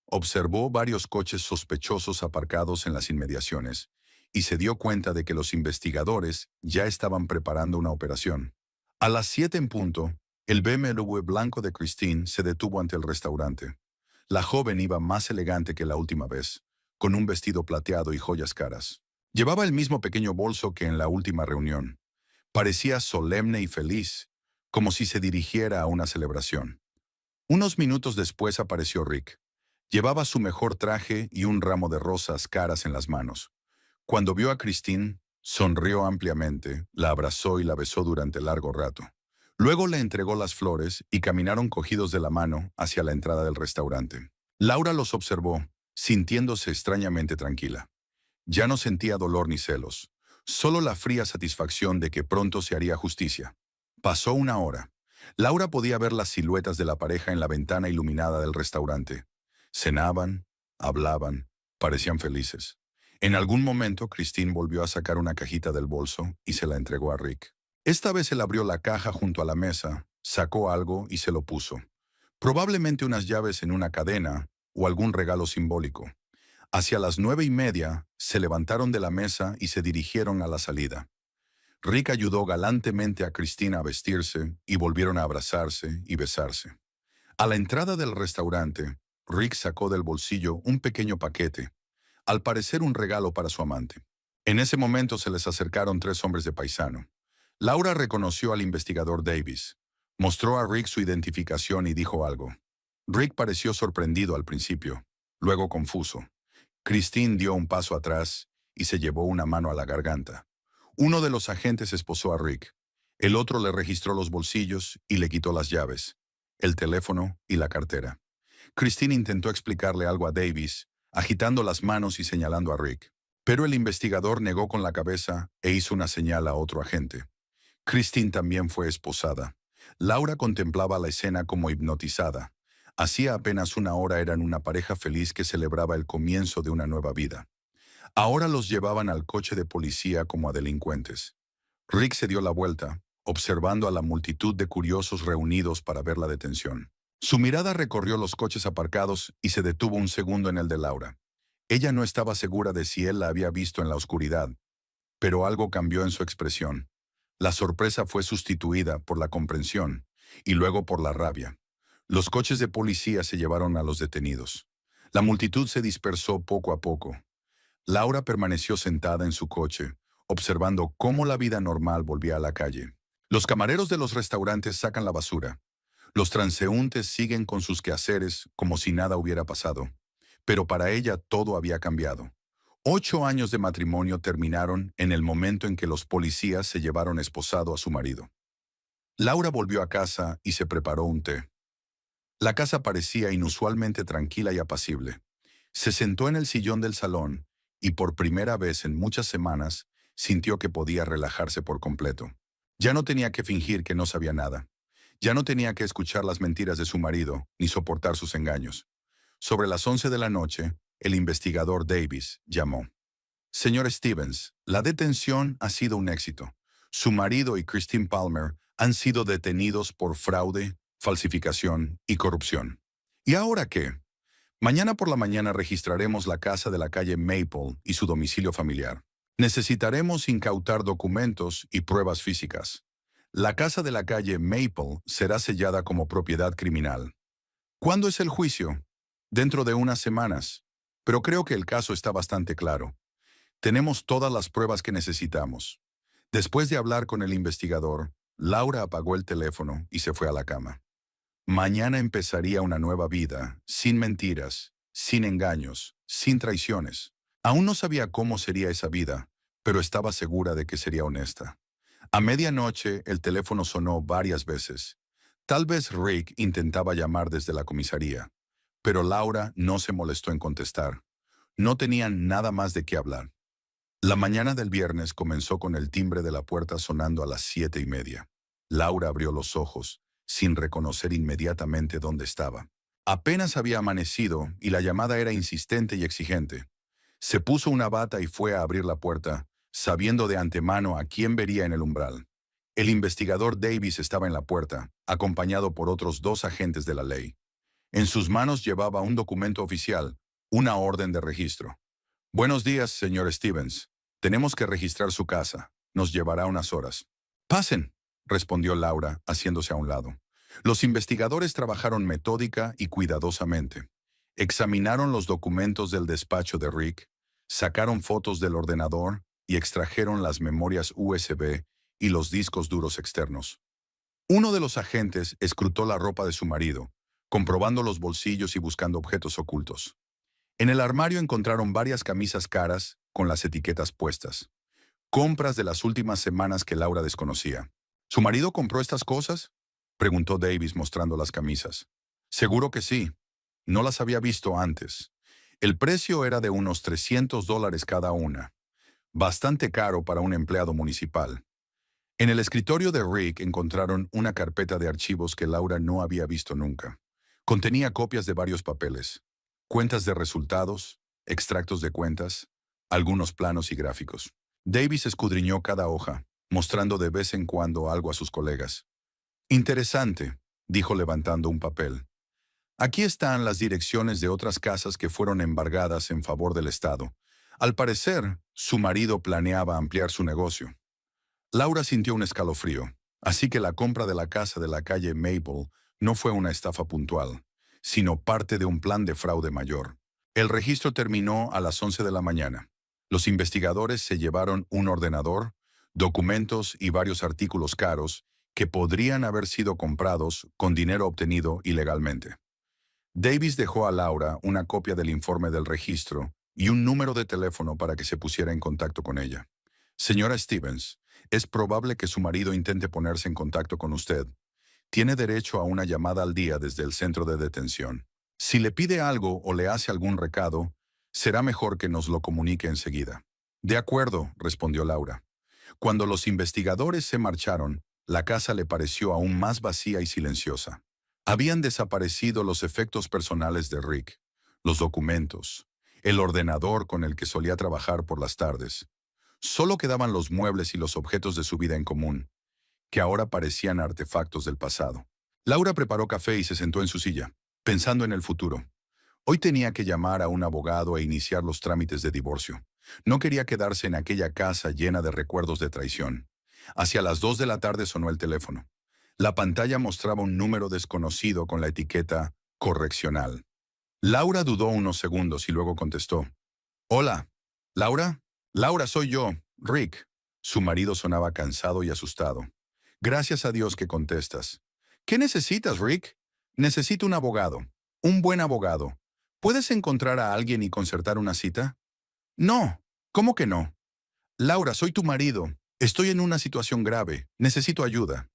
Observó varios coches sospechosos aparcados en las inmediaciones y se dio cuenta de que los investigadores ya estaban preparando una operación. A las 7 en punto, el BMW blanco de Christine se detuvo ante el restaurante. La joven iba más elegante que la última vez, con un vestido plateado y joyas caras. Llevaba el mismo pequeño bolso que en la última reunión. Parecía solemne y feliz, como si se dirigiera a una celebración. Unos minutos después apareció Rick. Llevaba su mejor traje y un ramo de rosas caras en las manos. Cuando vio a Christine, sonrió ampliamente, la abrazó y la besó durante largo rato. Luego le entregó las flores y caminaron cogidos de la mano hacia la entrada del restaurante. Laura los observó, sintiéndose extrañamente tranquila. Ya no sentía dolor ni celos, solo la fría satisfacción de que pronto se haría justicia. Pasó una hora. Laura podía ver las siluetas de la pareja en la ventana iluminada del restaurante. Cenaban, hablaban, parecían felices. En algún momento, Christine volvió a sacar una cajita del bolso y se la entregó a Rick. Esta vez él abrió la caja junto a la mesa, sacó algo y se lo puso. Probablemente unas llaves en una cadena o algún regalo simbólico. Hacia las 9:30, se levantaron de la mesa y se dirigieron a la salida. Rick ayudó galantemente a Christine a vestirse y volvieron a abrazarse y besarse. A la entrada del restaurante, Rick sacó del bolsillo un pequeño paquete, al parecer un regalo para su amante. En ese momento se les acercaron 3 hombres de paisano. Laura reconoció al investigador Davis. Mostró a Rick su identificación y dijo algo. Rick pareció sorprendido al principio, luego confuso. Christine dio un paso atrás y se llevó una mano a la garganta. Uno de los agentes esposó a Rick. El otro le registró los bolsillos y le quitó las llaves, el teléfono y la cartera. Christine intentó explicarle algo a Davis, agitando las manos y señalando a Rick. Pero el investigador negó con la cabeza e hizo una señal a otro agente. Christine también fue esposada. Laura contemplaba la escena como hipnotizada. Hacía apenas una hora eran una pareja feliz que celebraba el comienzo de una nueva vida. Ahora los llevaban al coche de policía como a delincuentes. Rick se dio la vuelta, observando a la multitud de curiosos reunidos para ver la detención. Su mirada recorrió los coches aparcados y se detuvo un segundo en el de Laura. Ella no estaba segura de si él la había visto en la oscuridad, pero algo cambió en su expresión. La sorpresa fue sustituida por la comprensión y luego por la rabia. Los coches de policía se llevaron a los detenidos. La multitud se dispersó poco a poco. Laura permaneció sentada en su coche, observando cómo la vida normal volvía a la calle. Los camareros de los restaurantes sacan la basura. Los transeúntes siguen con sus quehaceres como si nada hubiera pasado. Pero para ella todo había cambiado. 8 años de matrimonio terminaron en el momento en que los policías se llevaron esposado a su marido. Laura volvió a casa y se preparó un té. La casa parecía inusualmente tranquila y apacible. Se sentó en el sillón del salón y por primera vez en muchas semanas sintió que podía relajarse por completo. Ya no tenía que fingir que no sabía nada. Ya no tenía que escuchar las mentiras de su marido ni soportar sus engaños. Sobre las 11 de la noche, el investigador Davis llamó. Señor Stevens, la detención ha sido un éxito. Su marido y Christine Palmer han sido detenidos por fraude, falsificación y corrupción. ¿Y ahora qué? Mañana por la mañana registraremos la casa de la calle Maple y su domicilio familiar. Necesitaremos incautar documentos y pruebas físicas. La casa de la calle Maple será sellada como propiedad criminal. ¿Cuándo es el juicio? Dentro de unas semanas. Pero creo que el caso está bastante claro. Tenemos todas las pruebas que necesitamos. Después de hablar con el investigador, Laura apagó el teléfono y se fue a la cama. Mañana empezaría una nueva vida, sin mentiras, sin engaños, sin traiciones. Aún no sabía cómo sería esa vida, pero estaba segura de que sería honesta. A medianoche, el teléfono sonó varias veces. Tal vez Rick intentaba llamar desde la comisaría, pero Laura no se molestó en contestar. No tenían nada más de qué hablar. La mañana del viernes comenzó con el timbre de la puerta sonando a las 7:30. Laura abrió los ojos, sin reconocer inmediatamente dónde estaba. Apenas había amanecido y la llamada era insistente y exigente. Se puso una bata y fue a abrir la puerta, sabiendo de antemano a quién vería en el umbral. El investigador Davis estaba en la puerta, acompañado por otros 2 agentes de la ley. En sus manos llevaba un documento oficial, una orden de registro. Buenos días, señor Stevens. Tenemos que registrar su casa. Nos llevará unas horas. Pasen, respondió Laura, haciéndose a un lado. Los investigadores trabajaron metódica y cuidadosamente. Examinaron los documentos del despacho de Rick, sacaron fotos del ordenador y extrajeron las memorias USB y los discos duros externos. Uno de los agentes escrutó la ropa de su marido, comprobando los bolsillos y buscando objetos ocultos. En el armario encontraron varias camisas caras con las etiquetas puestas. Compras de las últimas semanas que Laura desconocía. ¿Su marido compró estas cosas?, preguntó Davis mostrando las camisas. Seguro que sí. No las había visto antes. El precio era de unos $300 cada una. Bastante caro para un empleado municipal. En el escritorio de Rick encontraron una carpeta de archivos que Laura no había visto nunca. Contenía copias de varios papeles, cuentas de resultados, extractos de cuentas, algunos planos y gráficos. Davis escudriñó cada hoja, mostrando de vez en cuando algo a sus colegas. Interesante, dijo levantando un papel. Aquí están las direcciones de otras casas que fueron embargadas en favor del Estado. Al parecer, su marido planeaba ampliar su negocio. Laura sintió un escalofrío, así que la compra de la casa de la calle Maple no fue una estafa puntual, sino parte de un plan de fraude mayor. El registro terminó a las 11 de la mañana. Los investigadores se llevaron un ordenador, documentos y varios artículos caros que podrían haber sido comprados con dinero obtenido ilegalmente. Davis dejó a Laura una copia del informe del registro y un número de teléfono para que se pusiera en contacto con ella. Señora Stevens, es probable que su marido intente ponerse en contacto con usted. Tiene derecho a una llamada al día desde el centro de detención. Si le pide algo o le hace algún recado, será mejor que nos lo comunique enseguida. De acuerdo, respondió Laura. Cuando los investigadores se marcharon, la casa le pareció aún más vacía y silenciosa. Habían desaparecido los efectos personales de Rick, los documentos, el ordenador con el que solía trabajar por las tardes. Solo quedaban los muebles y los objetos de su vida en común, que ahora parecían artefactos del pasado. Laura preparó café y se sentó en su silla, pensando en el futuro. Hoy tenía que llamar a un abogado e iniciar los trámites de divorcio. No quería quedarse en aquella casa llena de recuerdos de traición. Hacia las 2 de la tarde sonó el teléfono. La pantalla mostraba un número desconocido con la etiqueta correccional. Laura dudó unos segundos y luego contestó. Hola, ¿Laura? Laura, soy yo, Rick. Su marido sonaba cansado y asustado. Gracias a Dios que contestas. ¿Qué necesitas, Rick? Necesito un abogado. Un buen abogado. ¿Puedes encontrar a alguien y concertar una cita? No. ¿Cómo que no? Laura, soy tu marido. Estoy en una situación grave. Necesito ayuda.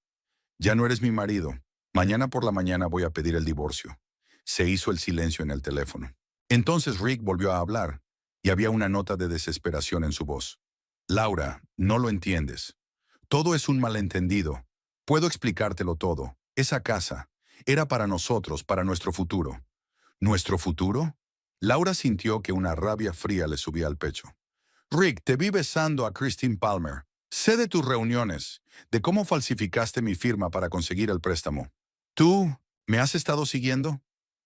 Ya no eres mi marido. Mañana por la mañana voy a pedir el divorcio. Se hizo el silencio en el teléfono. Entonces Rick volvió a hablar, y había una nota de desesperación en su voz. Laura, no lo entiendes. Todo es un malentendido. Puedo explicártelo todo. Esa casa era para nosotros, para nuestro futuro. ¿Nuestro futuro? Laura sintió que una rabia fría le subía al pecho. Rick, te vi besando a Christine Palmer. Sé de tus reuniones, de cómo falsificaste mi firma para conseguir el préstamo. ¿Tú me has estado siguiendo?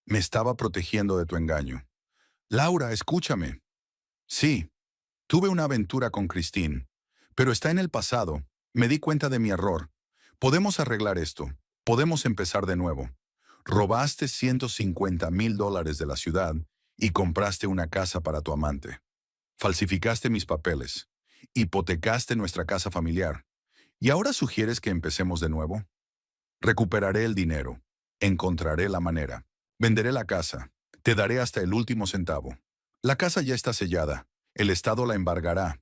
Me estaba protegiendo de tu engaño. Laura, escúchame. Sí, tuve una aventura con Christine, pero está en el pasado. Me di cuenta de mi error. Podemos arreglar esto. Podemos empezar de nuevo. Robaste $150,000 de la ciudad y compraste una casa para tu amante. Falsificaste mis papeles. Hipotecaste nuestra casa familiar. ¿Y ahora sugieres que empecemos de nuevo? Recuperaré el dinero. Encontraré la manera. Venderé la casa. Te daré hasta el último centavo. La casa ya está sellada. El Estado la embargará.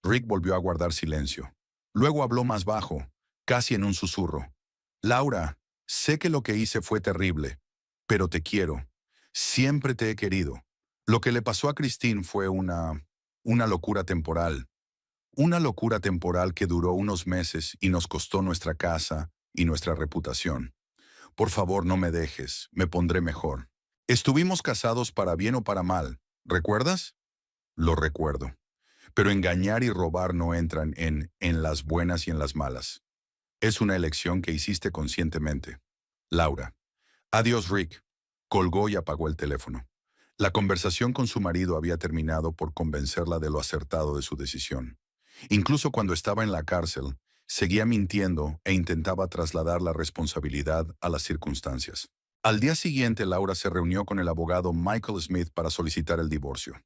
Rick volvió a guardar silencio. Luego habló más bajo, casi en un susurro. Laura, sé que lo que hice fue terrible, pero te quiero. Siempre te he querido. Lo que le pasó a Christine fue una locura temporal. Una locura temporal que duró unos meses y nos costó nuestra casa y nuestra reputación. Por favor, no me dejes, me pondré mejor. Estuvimos casados para bien o para mal, ¿recuerdas? Lo recuerdo. Pero engañar y robar no entran en las buenas y en las malas. Es una elección que hiciste conscientemente. Laura. Adiós, Rick. Colgó y apagó el teléfono. La conversación con su marido había terminado por convencerla de lo acertado de su decisión. Incluso cuando estaba en la cárcel, seguía mintiendo e intentaba trasladar la responsabilidad a las circunstancias. Al día siguiente, Laura se reunió con el abogado Michael Smith para solicitar el divorcio.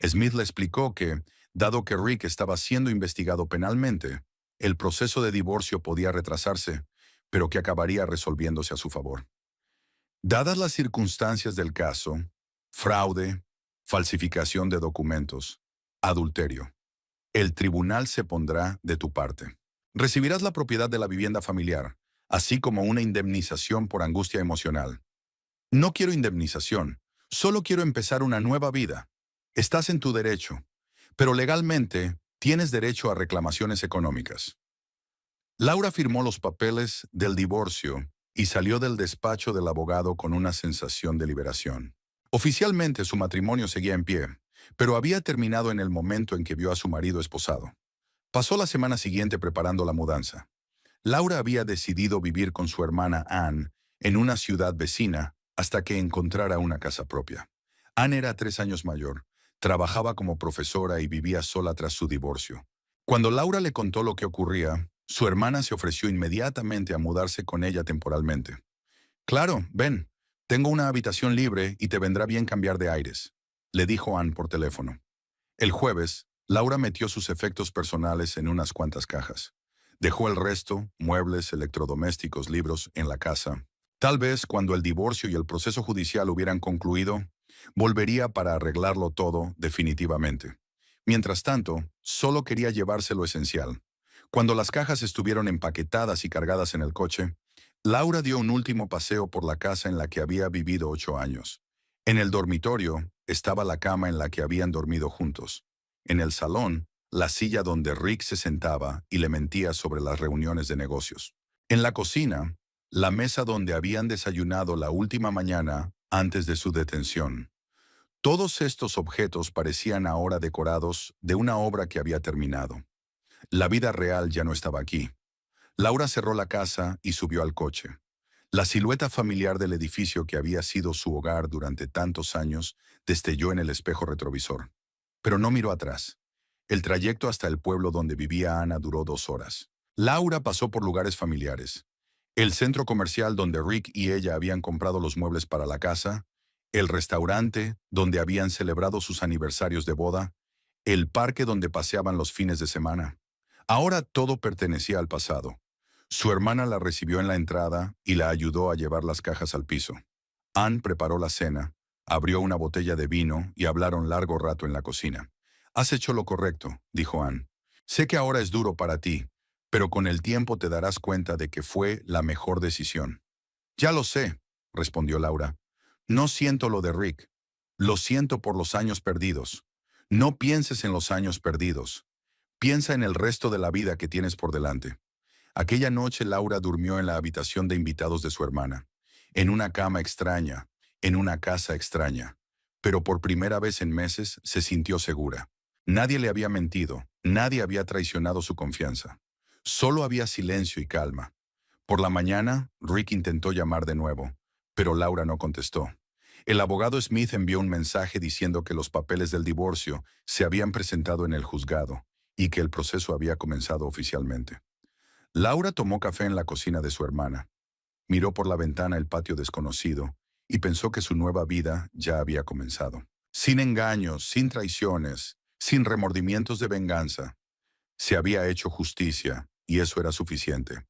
Smith le explicó que, dado que Rick estaba siendo investigado penalmente, el proceso de divorcio podía retrasarse, pero que acabaría resolviéndose a su favor. Dadas las circunstancias del caso, fraude, falsificación de documentos, adulterio, el tribunal se pondrá de tu parte. Recibirás la propiedad de la vivienda familiar, así como una indemnización por angustia emocional. No quiero indemnización, solo quiero empezar una nueva vida. Estás en tu derecho, pero legalmente tienes derecho a reclamaciones económicas. Laura firmó los papeles del divorcio y salió del despacho del abogado con una sensación de liberación. Oficialmente su matrimonio seguía en pie, pero había terminado en el momento en que vio a su marido esposado. Pasó la semana siguiente preparando la mudanza. Laura había decidido vivir con su hermana Anne en una ciudad vecina hasta que encontrara una casa propia. Anne era 3 años mayor, trabajaba como profesora y vivía sola tras su divorcio. Cuando Laura le contó lo que ocurría, su hermana se ofreció inmediatamente a mudarse con ella temporalmente. Claro, ven, tengo una habitación libre y te vendrá bien cambiar de aires, le dijo Anne por teléfono. El jueves, Laura metió sus efectos personales en unas cuantas cajas. Dejó el resto, muebles, electrodomésticos, libros, en la casa. Tal vez cuando el divorcio y el proceso judicial hubieran concluido, volvería para arreglarlo todo definitivamente. Mientras tanto, solo quería llevarse lo esencial. Cuando las cajas estuvieron empaquetadas y cargadas en el coche, Laura dio un último paseo por la casa en la que había vivido 8 años. En el dormitorio estaba la cama en la que habían dormido juntos. En el salón, la silla donde Rick se sentaba y le mentía sobre las reuniones de negocios. En la cocina, la mesa donde habían desayunado la última mañana antes de su detención. Todos estos objetos parecían ahora decorados de una obra que había terminado. La vida real ya no estaba aquí. Laura cerró la casa y subió al coche. La silueta familiar del edificio que había sido su hogar durante tantos años destelló en el espejo retrovisor. Pero no miró atrás. El trayecto hasta el pueblo donde vivía Ana duró 2 horas. Laura pasó por lugares familiares. El centro comercial donde Rick y ella habían comprado los muebles para la casa, el restaurante donde habían celebrado sus aniversarios de boda, el parque donde paseaban los fines de semana. Ahora todo pertenecía al pasado. Su hermana la recibió en la entrada y la ayudó a llevar las cajas al piso. Anne preparó la cena, abrió una botella de vino y hablaron largo rato en la cocina. «Has hecho lo correcto», dijo Anne. «Sé que ahora es duro para ti, pero con el tiempo te darás cuenta de que fue la mejor decisión». «Ya lo sé», respondió Laura. «No siento lo de Rick. Lo siento por los años perdidos. No pienses en los años perdidos. Piensa en el resto de la vida que tienes por delante». Aquella noche Laura durmió en la habitación de invitados de su hermana, en una cama extraña, en una casa extraña, pero por primera vez en meses se sintió segura. Nadie le había mentido, nadie había traicionado su confianza. Solo había silencio y calma. Por la mañana, Rick intentó llamar de nuevo, pero Laura no contestó. El abogado Smith envió un mensaje diciendo que los papeles del divorcio se habían presentado en el juzgado y que el proceso había comenzado oficialmente. Laura tomó café en la cocina de su hermana. Miró por la ventana el patio desconocido y pensó que su nueva vida ya había comenzado. Sin engaños, sin traiciones, sin remordimientos de venganza. Se había hecho justicia y eso era suficiente.